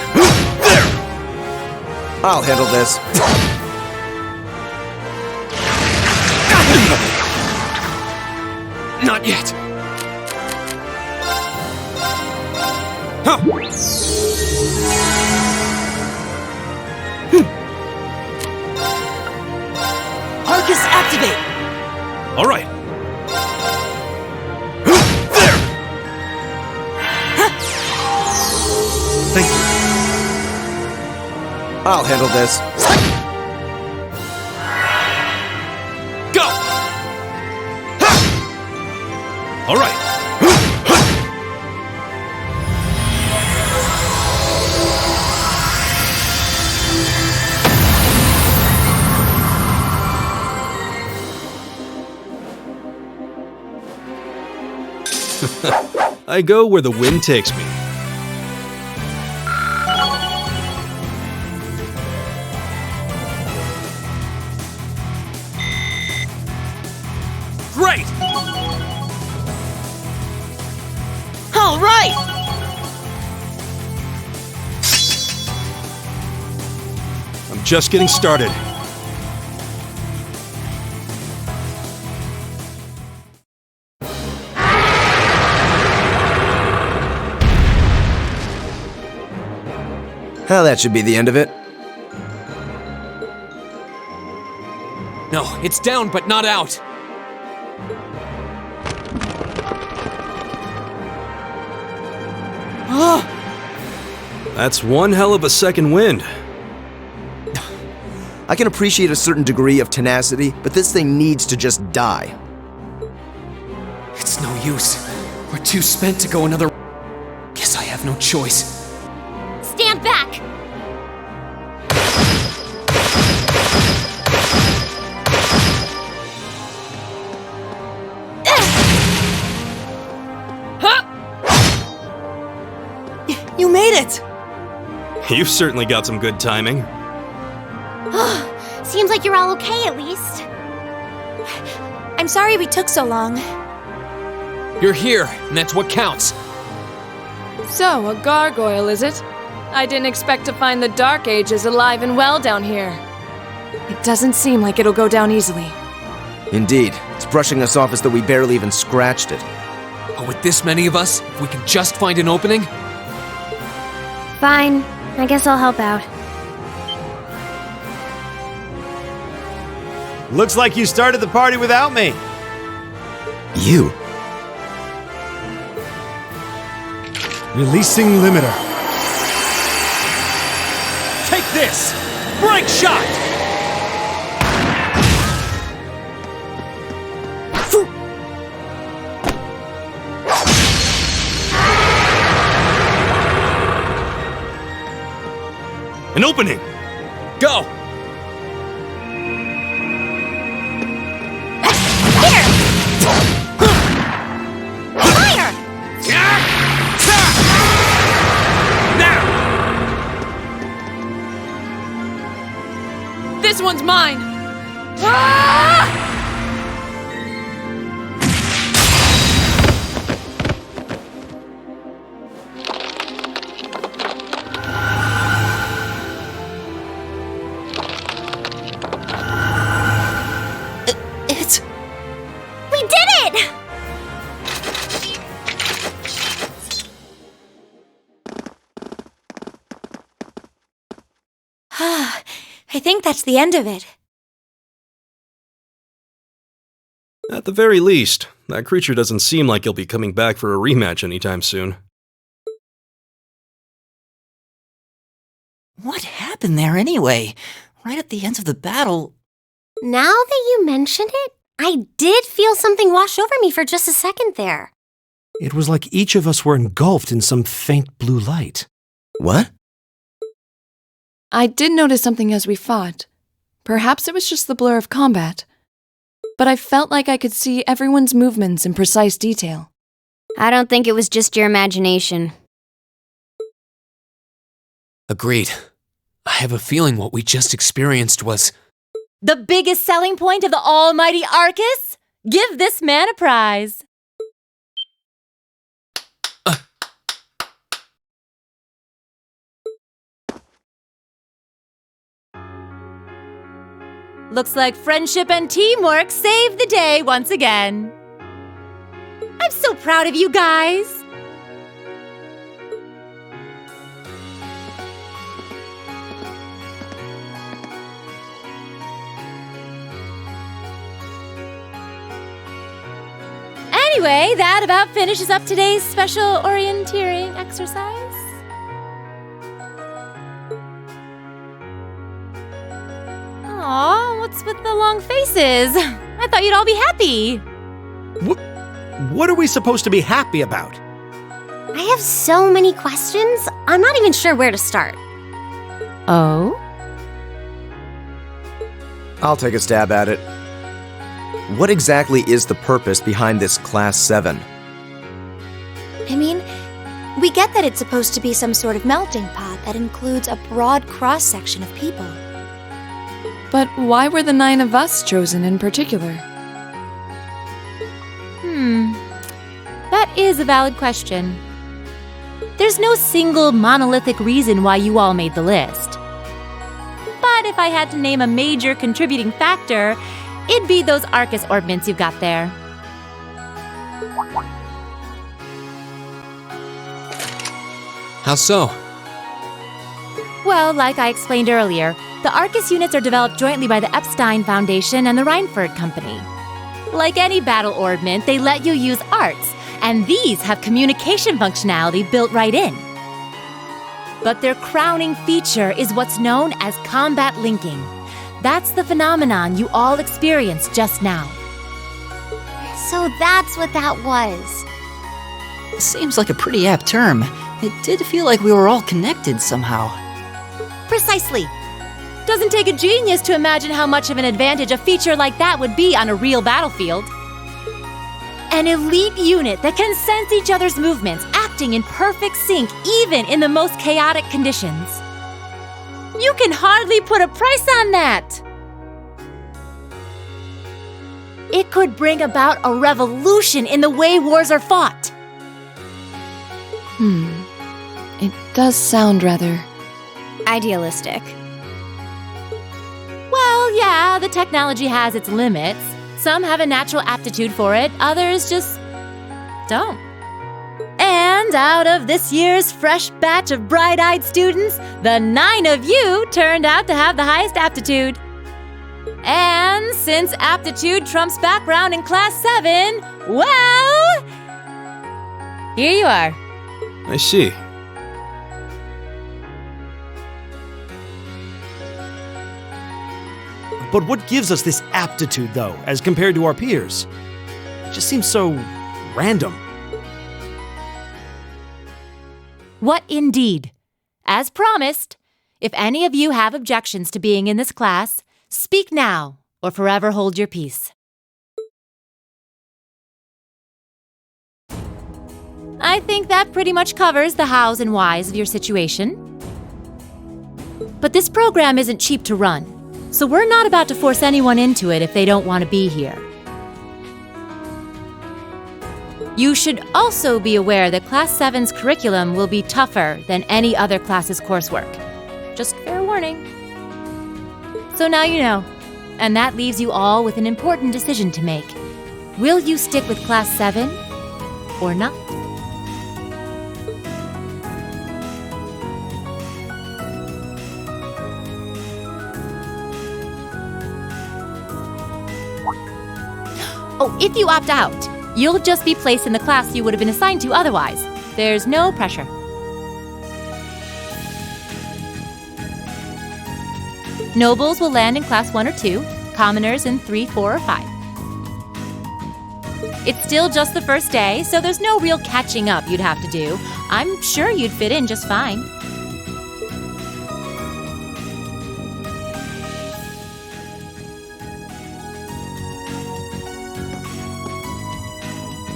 There! I'll handle this. Not yet. Huh. Arcus, activate! All right. Thank you. I'll handle this. Go! All right. I go where the wind takes me. Great! All right! I'm just getting started. Well, that should be the end of it. No, it's down but not out. That's one hell of a second wind. I can appreciate a certain degree of tenacity, but this thing needs to just die. It's no use. We're too spent to go another. Guess I have no choice. Stand back! You made it! You've certainly got some good timing. Seems like you're all okay at least. I'm sorry we took so long. You're here, and that's what counts. So, a gargoyle, is it? I didn't expect to find the Dark Ages alive and well down here. It doesn't seem like it'll go down easily. Indeed, it's brushing us off as though we barely even scratched it. But with this many of us, if we can just find an opening. Fine. I guess I'll help out. Looks like you started the party without me. You? Releasing limiter. Take this! Break shot! An opening! Go! Here! Fire! Now! This one's mine! It's... We did it! I think that's the end of it. At the very least, that creature doesn't seem like he'll be coming back for a rematch anytime soon. What happened there anyway? Right at the end of the battle... Now that you mention it, I did feel something wash over me for just a second there. It was like each of us were engulfed in some faint blue light. What? I did notice something as we fought. Perhaps it was just the blur of combat. But I felt like I could see everyone's movements in precise detail. I don't think it was just your imagination. Agreed. I have a feeling what we just experienced was... The biggest selling point of the almighty Arcus? Give this man a prize. Looks like friendship and teamwork saved the day once again. I'm so proud of you guys. Anyway, that about finishes up today's special orienteering exercise. Aw, what's with the long faces? I thought you'd all be happy. What are we supposed to be happy about? I have so many questions, I'm not even sure where to start. Oh? I'll take a stab at it. What exactly is the purpose behind this Class 7? I mean, we get that it's supposed to be some sort of melting pot that includes a broad cross-section of people. But why were the 9 of us chosen in particular? That is a valid question. There's no single monolithic reason why you all made the list. But if I had to name a major contributing factor, it'd be those Arcus orbments you've got there. How so? Well, like I explained earlier, the Arcus units are developed jointly by the Epstein Foundation and the Reinford Company. Like any battle orbment, they let you use arts, and these have communication functionality built right in. But their crowning feature is what's known as combat linking. That's the phenomenon you all experienced just now. So that's what that was. Seems like a pretty apt term. It did feel like we were all connected somehow. Precisely. Doesn't take a genius to imagine how much of an advantage a feature like that would be on a real battlefield. An elite unit that can sense each other's movements, acting in perfect sync even in the most chaotic conditions. You can hardly put a price on that! It could bring about a revolution in the way wars are fought. It does sound rather... Idealistic. Well, yeah, the technology has its limits. Some have a natural aptitude for it, others just don't. And out of this year's fresh batch of bright-eyed students, the 9 of you turned out to have the highest aptitude. And since aptitude trumps background in Class 7, well, here you are. I see. But what gives us this aptitude, though, as compared to our peers? It just seems so random. What indeed? As promised, If any of you have objections to being in this class, speak now or forever hold your peace. I think that pretty much covers the hows and whys of your situation. But this program isn't cheap to run, so we're not about to force anyone into it if they don't want to be here. You should also be aware that Class 7's curriculum will be tougher than any other class's coursework. Just fair warning. So now you know, and that leaves you all with an important decision to make. Will you stick with Class 7 or not? Oh, if you opt out, you'll just be placed in the class you would have been assigned to otherwise. There's no pressure. Nobles will land in Class 1 or 2, commoners in 3, 4, or 5. It's still just the first day, so there's no real catching up you'd have to do. I'm sure you'd fit in just fine.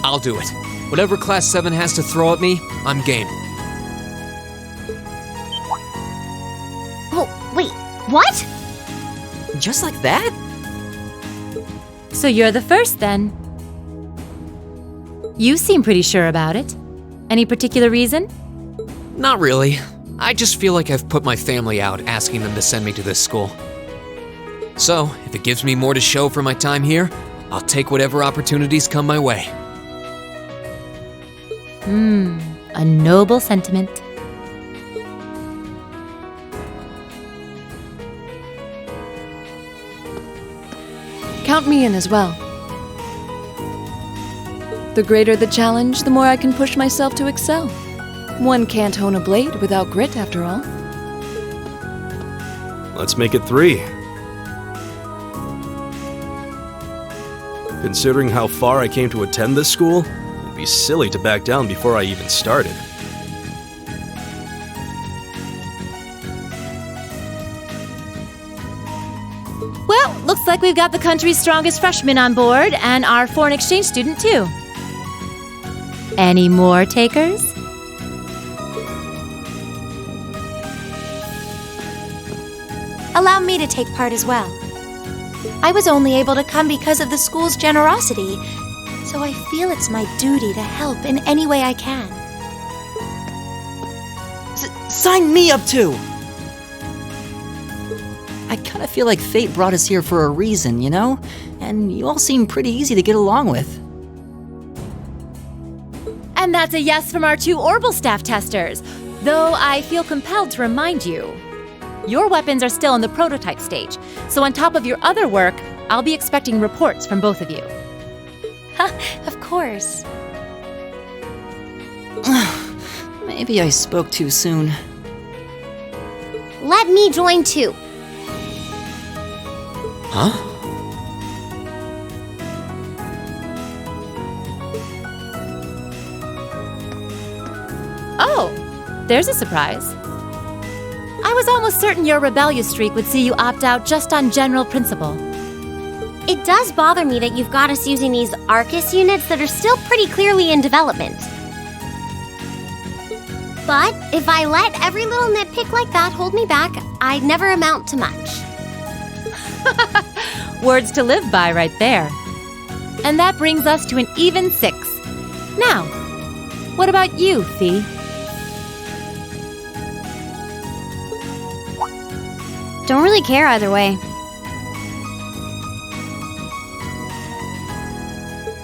I'll do it. Whatever Class 7 has to throw at me, I'm game. Oh, wait, what? Just like that? So you're the first, then. You seem pretty sure about it. Any particular reason? Not really. I just feel like I've put my family out asking them to send me to this school. So, if it gives me more to show for my time here, I'll take whatever opportunities come my way. A noble sentiment. Count me in as well. The greater the challenge, the more I can push myself to excel. One can't hone a blade without grit, after all. Let's make it 3. Considering how far I came to attend this school, it'd be silly to back down before I even started. Well, looks like we've got the country's strongest freshman on board and our foreign exchange student, too. Any more takers? Allow me to take part as well. I was only able to come because of the school's generosity, so I feel it's my duty to help in any way I can. Sign me up too! I kinda feel like fate brought us here for a reason, you know? And you all seem pretty easy to get along with. And that's a yes from our 2 Orbital staff testers, though I feel compelled to remind you. Your weapons are still in the prototype stage, so on top of your other work, I'll be expecting reports from both of you. Of course. Maybe I spoke too soon. Let me join too. Huh? Oh, there's a surprise. I was almost certain your rebellious streak would see you opt out just on general principle. It does bother me that you've got us using these Arcus units that are still pretty clearly in development. But if I let every little nitpick like that hold me back, I'd never amount to much. Words to live by right there. And that brings us to an even 6. Now, what about you, Fee? Don't really care either way.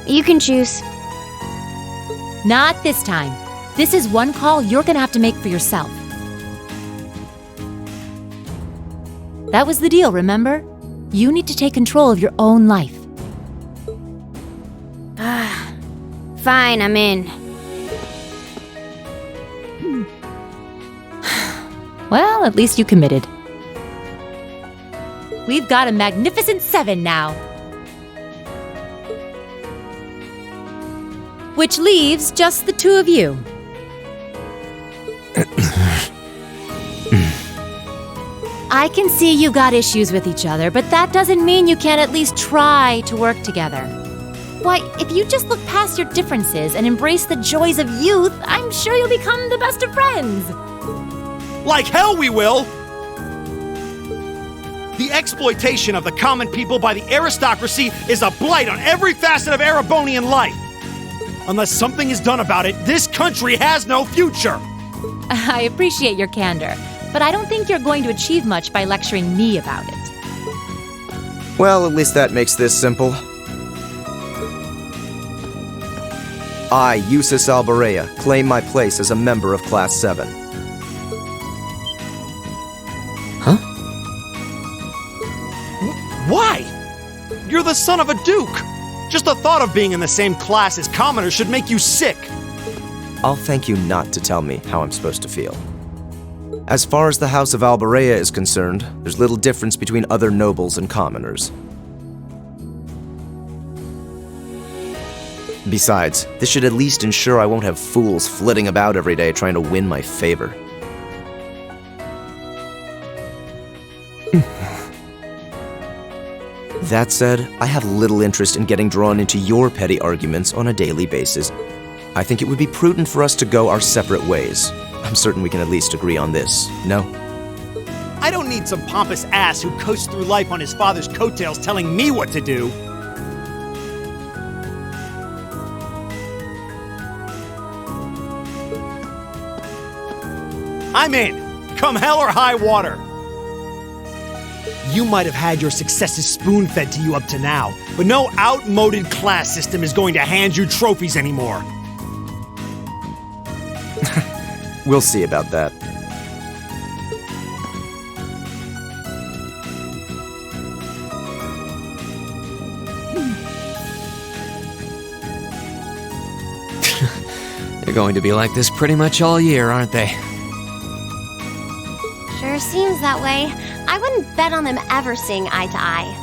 You can choose. Not this time. This is one call you're gonna have to make for yourself. That was the deal, remember? You need to take control of your own life. Fine, I'm in. Well, at least you committed. We've got a magnificent 7 now. Which leaves just the 2 of you. I can see you got issues with each other, but that doesn't mean you can't at least try to work together. Why, if you just look past your differences and embrace the joys of youth, I'm sure you'll become the best of friends. Like hell we will! The exploitation of the common people by the aristocracy is a blight on every facet of Erebonian life. Unless something is done about it, this country has no future! I appreciate your candor, but I don't think you're going to achieve much by lecturing me about it. Well, at least that makes this simple. I, Eustace Alborea, claim my place as a member of Class 7. Why? You're the son of a duke! Just the thought of being in the same class as commoners should make you sick! I'll thank you not to tell me how I'm supposed to feel. As far as the House of Alborea is concerned, there's little difference between other nobles and commoners. Besides, this should at least ensure I won't have fools flitting about every day trying to win my favor. That said, I have little interest in getting drawn into your petty arguments on a daily basis. I think it would be prudent for us to go our separate ways. I'm certain we can at least agree on this, no? I don't need some pompous ass who coasts through life on his father's coattails telling me what to do. I'm in, come hell or high water. You might have had your successes spoon-fed to you up to now, but no outmoded class system is going to hand you trophies anymore. We'll see about that. They're going to be like this pretty much all year, aren't they? Sure seems that way. I wouldn't bet on them ever seeing eye to eye.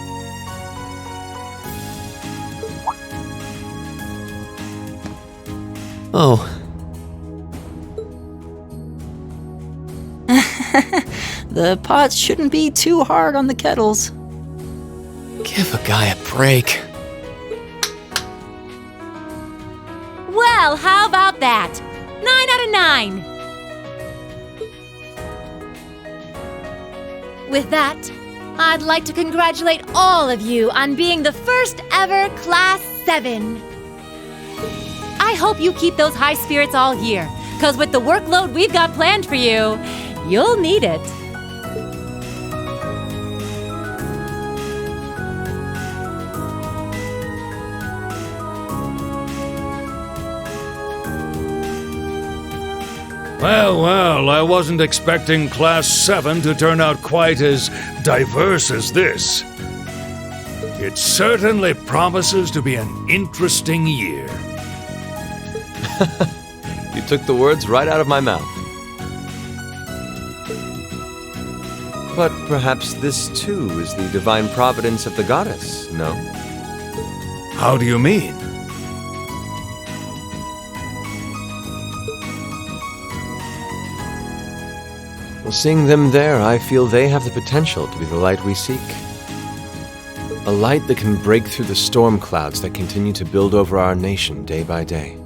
Oh. The pots shouldn't be too hard on the kettles. Give a guy a break. Well, how about that? 9 out of 9. With that, I'd like to congratulate all of you on being the first ever Class 7. I hope you keep those high spirits all year, because with the workload we've got planned for you, you'll need it. Well, I wasn't expecting Class 7 to turn out quite as diverse as this. It certainly promises to be an interesting year. You took the words right out of my mouth. But perhaps this too is the divine providence of the goddess, no? How do you mean? Well, seeing them there, I feel they have the potential to be the light we seek. A light that can break through the storm clouds that continue to build over our nation day by day.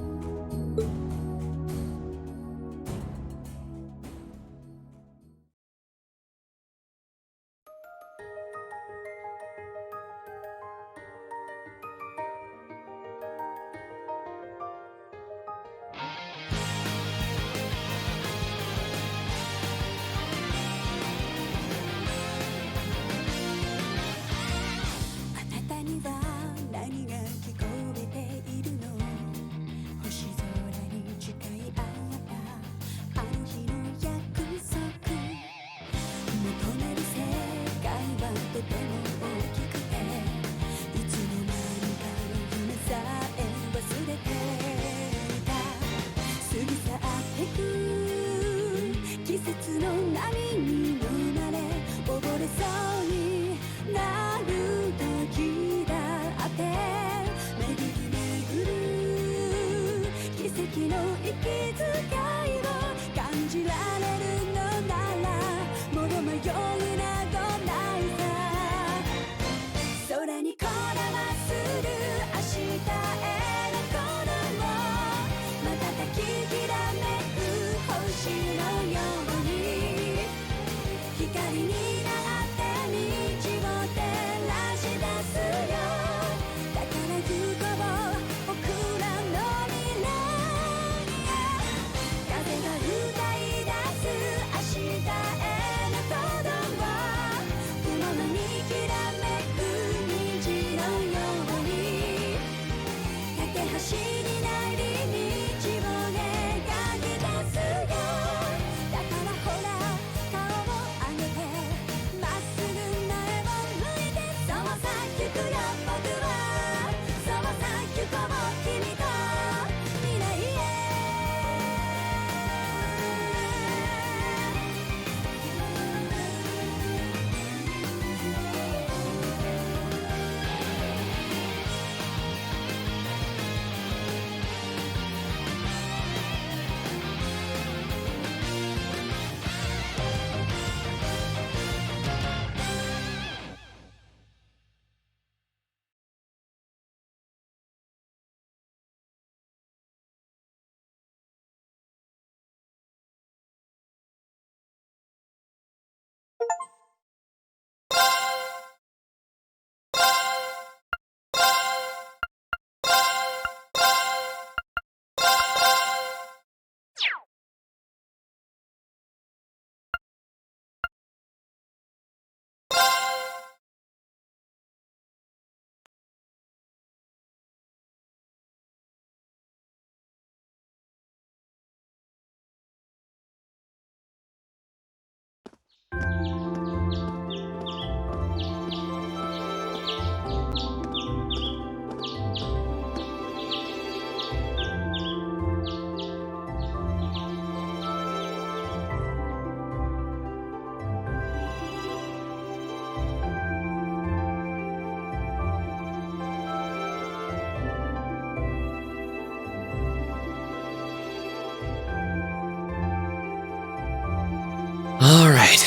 All right.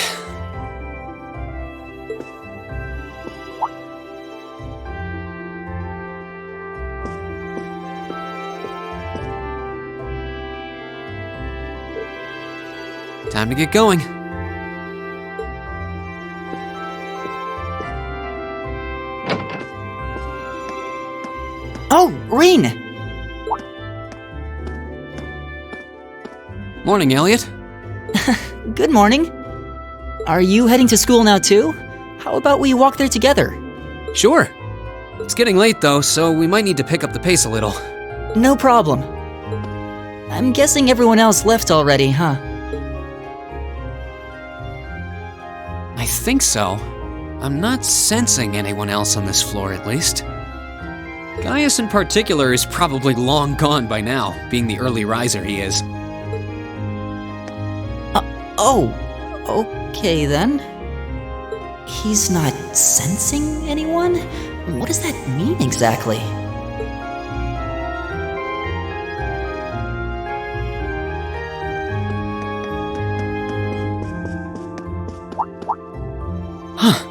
Time to get going. Oh, Reen! Morning, Elliot. Good morning. Are you heading to school now too? How about we walk there together? Sure. It's getting late though, so we might need to pick up the pace a little. No problem. I'm guessing everyone else left already, huh? I think so. I'm not sensing anyone else on this floor, at least. Gaius in particular is probably long gone by now, being the early riser he is. Oh, okay then. He's not sensing anyone? What does that mean exactly? Huh.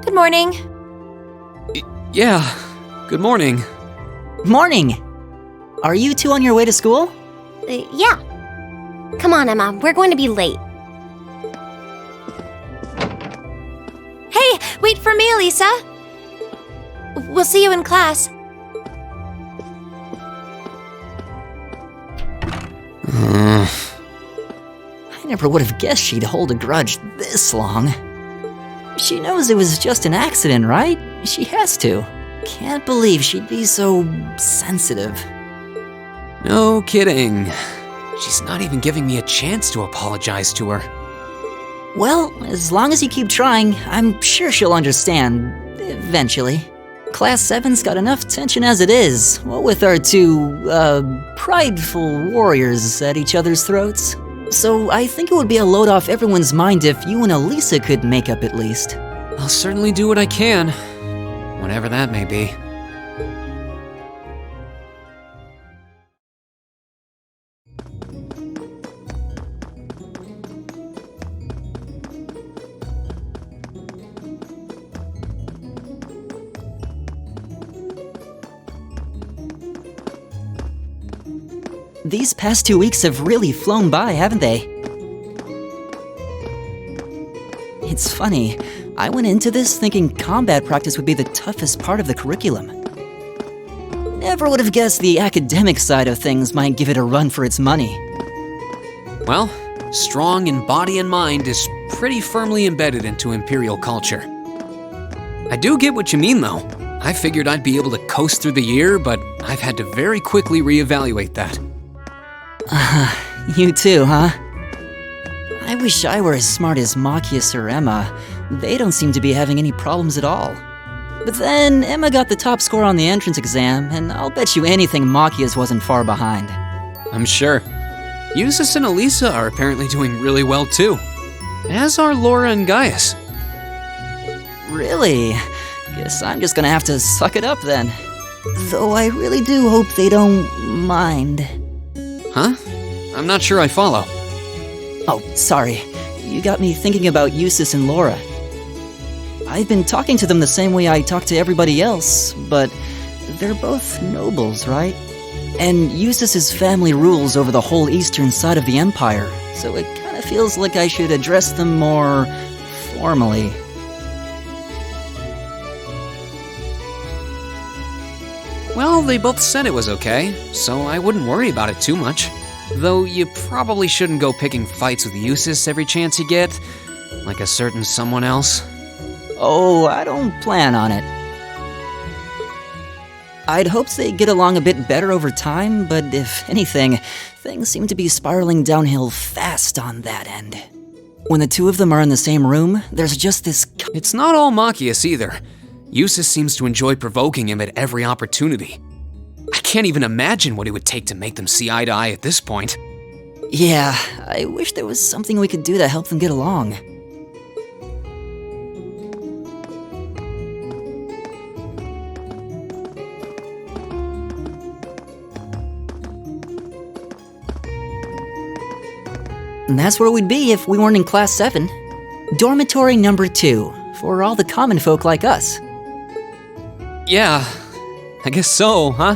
Good morning. Yeah, good morning. Morning! Are you two on your way to school? Yeah. Come on, Emma. We're going to be late. Hey, wait for me, Elisa. We'll see you in class. I never would have guessed she'd hold a grudge this long. She knows it was just an accident, right? She has to. Can't believe she'd be so sensitive. No kidding. She's not even giving me a chance to apologize to her. Well, as long as you keep trying, I'm sure she'll understand. Eventually. Class 7's got enough tension as it is, what with our two, prideful warriors at each other's throats. So I think it would be a load off everyone's mind if you and Elisa could make up at least. I'll certainly do what I can, whatever that may be. These past 2 weeks have really flown by, haven't they? It's funny, I went into this thinking combat practice would be the toughest part of the curriculum. Never would have guessed the academic side of things might give it a run for its money. Well, strong in body and mind is pretty firmly embedded into Imperial culture. I do get what you mean, though. I figured I'd be able to coast through the year, but I've had to very quickly reevaluate that. You too, huh? I wish I were as smart as Machias or Emma. They don't seem to be having any problems at all. But then, Emma got the top score on the entrance exam, and I'll bet you anything Machias wasn't far behind. I'm sure. Eustace and Elisa are apparently doing really well too. As are Laura and Gaius. Really? Guess I'm just gonna have to suck it up then. Though I really do hope they don't mind. Huh? I'm not sure I follow. Oh, sorry. You got me thinking about Eustace and Laura. I've been talking to them the same way I talk to everybody else, but they're both nobles, right? And Eustace's family rules over the whole eastern side of the Empire, so it kind of feels like I should address them more formally. Well, they both said it was okay, so I wouldn't worry about it too much. Though you probably shouldn't go picking fights with Eustace every chance you get, like a certain someone else. Oh, I don't plan on it. I'd hoped they'd get along a bit better over time, but if anything, things seem to be spiraling downhill fast on that end. When the two of them are in the same room, there's just this... It's not all Machias either. Eustace seems to enjoy provoking him at every opportunity. I can't even imagine what it would take to make them see eye to eye at this point. Yeah, I wish there was something we could do to help them get along. And that's where we'd be if we weren't in Class 7. Dormitory number 2, for all the common folk like us. Yeah, I guess so, huh?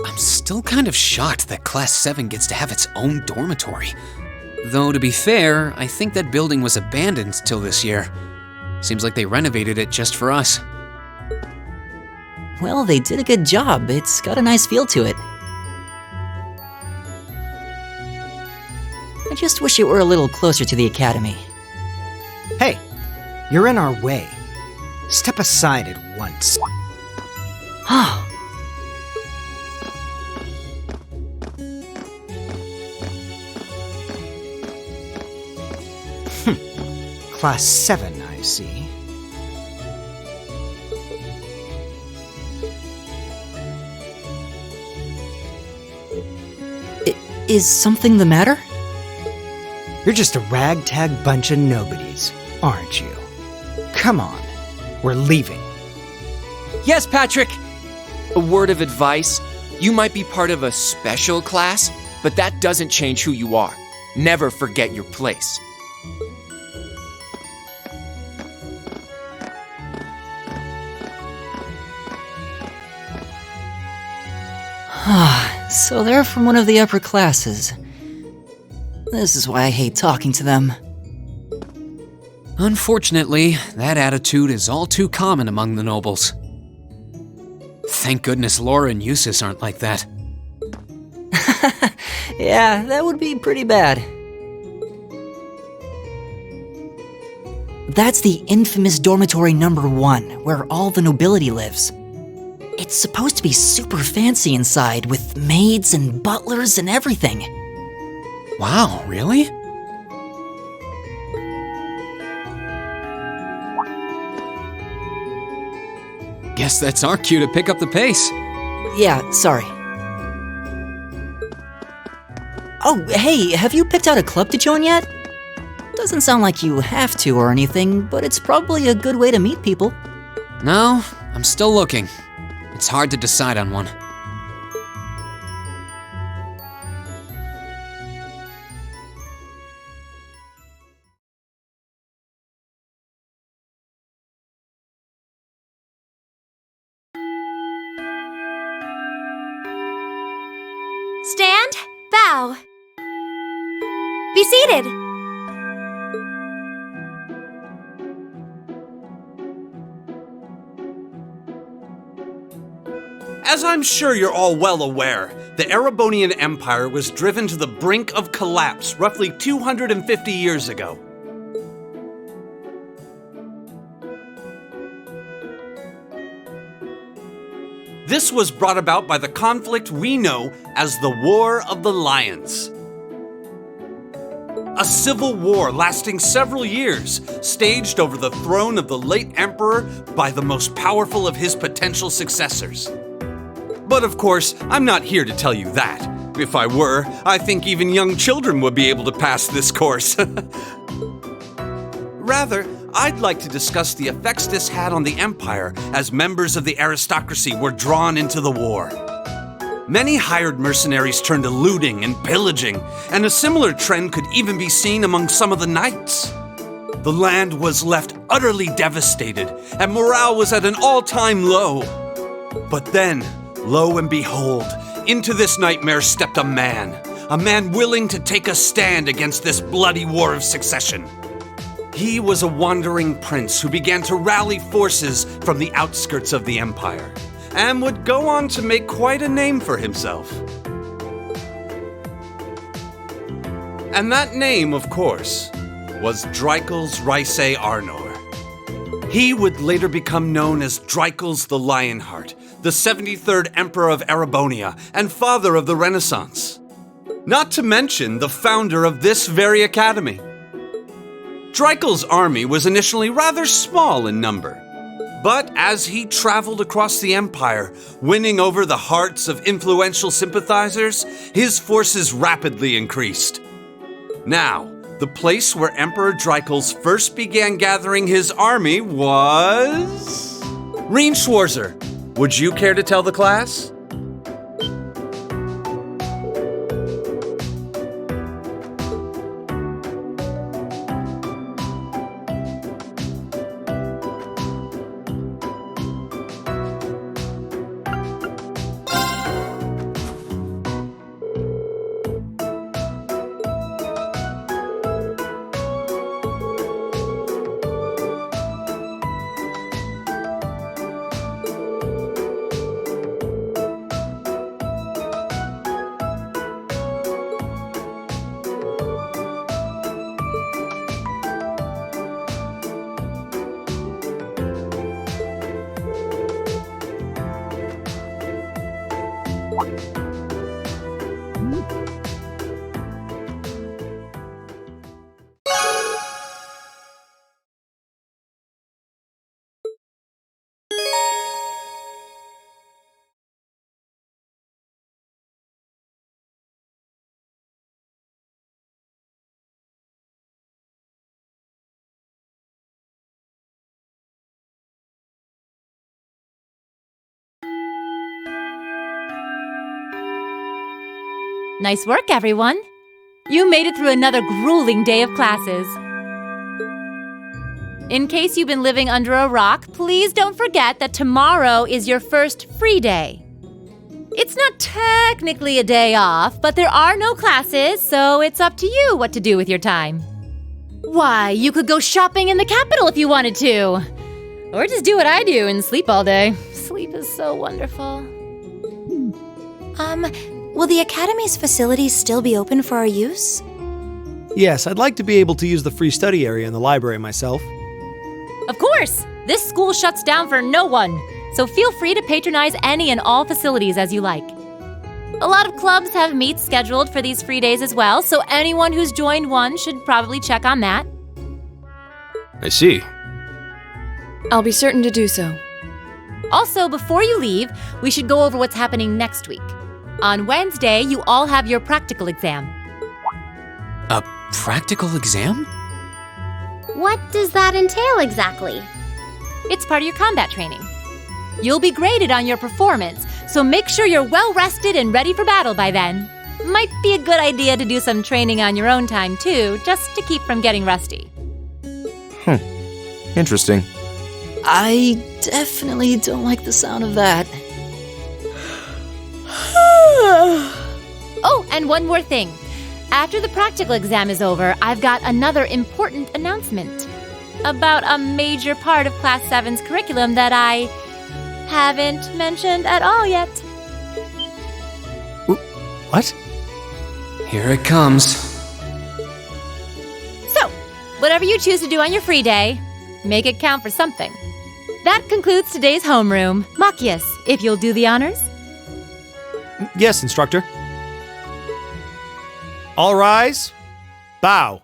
I'm still kind of shocked that Class 7 gets to have its own dormitory. Though, to be fair, I think that building was abandoned till this year. Seems like they renovated it just for us. Well, they did a good job. It's got a nice feel to it. I just wish it were a little closer to the academy. Hey, you're in our way. Step aside at once. Ah. Class 7, I see. Is something the matter? You're just a ragtag bunch of nobodies, aren't you? Come on, we're leaving. Yes, Patrick! A word of advice. You might be part of a special class, but that doesn't change who you are. Never forget your place. So they're from one of the upper classes. This is why I hate talking to them. Unfortunately, that attitude is all too common among the nobles. Thank goodness Laura and Eustace aren't like that. Yeah, that would be pretty bad. That's the infamous dormitory number 1, where all the nobility lives. It's supposed to be super fancy inside, with maids and butlers and everything. Wow, really? Guess that's our cue to pick up the pace. Yeah, sorry. Oh, hey, have you picked out a club to join yet? Doesn't sound like you have to or anything, but it's probably a good way to meet people. No, I'm still looking. It's hard to decide on one. Stand, bow. Be seated. As I'm sure you're all well aware, the Erebonian Empire was driven to the brink of collapse roughly 250 years ago. This was brought about by the conflict we know as the War of the Lions. A civil war lasting several years, staged over the throne of the late emperor by the most powerful of his potential successors. But of course, I'm not here to tell you that. If I were, I think even young children would be able to pass this course. Rather, I'd like to discuss the effects this had on the Empire as members of the aristocracy were drawn into the war. Many hired mercenaries turned to looting and pillaging, and a similar trend could even be seen among some of the knights. The land was left utterly devastated, and morale was at an all-time low. But then, lo and behold, into this nightmare stepped a man willing to take a stand against this bloody war of succession. He was a wandering prince who began to rally forces from the outskirts of the empire, and would go on to make quite a name for himself. And that name, of course, was Dreikels Rhysei Arnor. He would later become known as Dreikels the Lionheart, the 73rd Emperor of Erebonia and father of the Renaissance. Not to mention the founder of this very academy. Dreikels' army was initially rather small in number, but as he traveled across the empire, winning over the hearts of influential sympathizers, his forces rapidly increased. Now, the place where Emperor Dreikels first began gathering his army was... Rien Schwarzer, would you care to tell the class? Nice work, everyone. You made it through another grueling day of classes. In case you've been living under a rock, please don't forget that tomorrow is your first free day. It's not technically a day off, but there are no classes, so it's up to you what to do with your time. Why, you could go shopping in the capital if you wanted to. Or just do what I do and sleep all day. Sleep is so wonderful. Will the Academy's facilities still be open for our use? Yes, I'd like to be able to use the free study area in the library myself. Of course! This school shuts down for no one, so feel free to patronize any and all facilities as you like. A lot of clubs have meets scheduled for these free days as well, so anyone who's joined one should probably check on that. I see. I'll be certain to do so. Also, before you leave, we should go over what's happening next week. On Wednesday, you all have your practical exam. A practical exam? What does that entail exactly? It's part of your combat training. You'll be graded on your performance, so make sure you're well rested and ready for battle by then. Might be a good idea to do some training on your own time too, just to keep from getting rusty. Interesting. I definitely don't like the sound of that. Oh, and one more thing. After the practical exam is over, I've got another important announcement about a major part of Class 7's curriculum that I haven't mentioned at all yet. What? Here it comes. So, whatever you choose to do on your free day, make it count for something. That concludes today's homeroom. Machias, if you'll do the honors. Yes, instructor. All rise. Bow.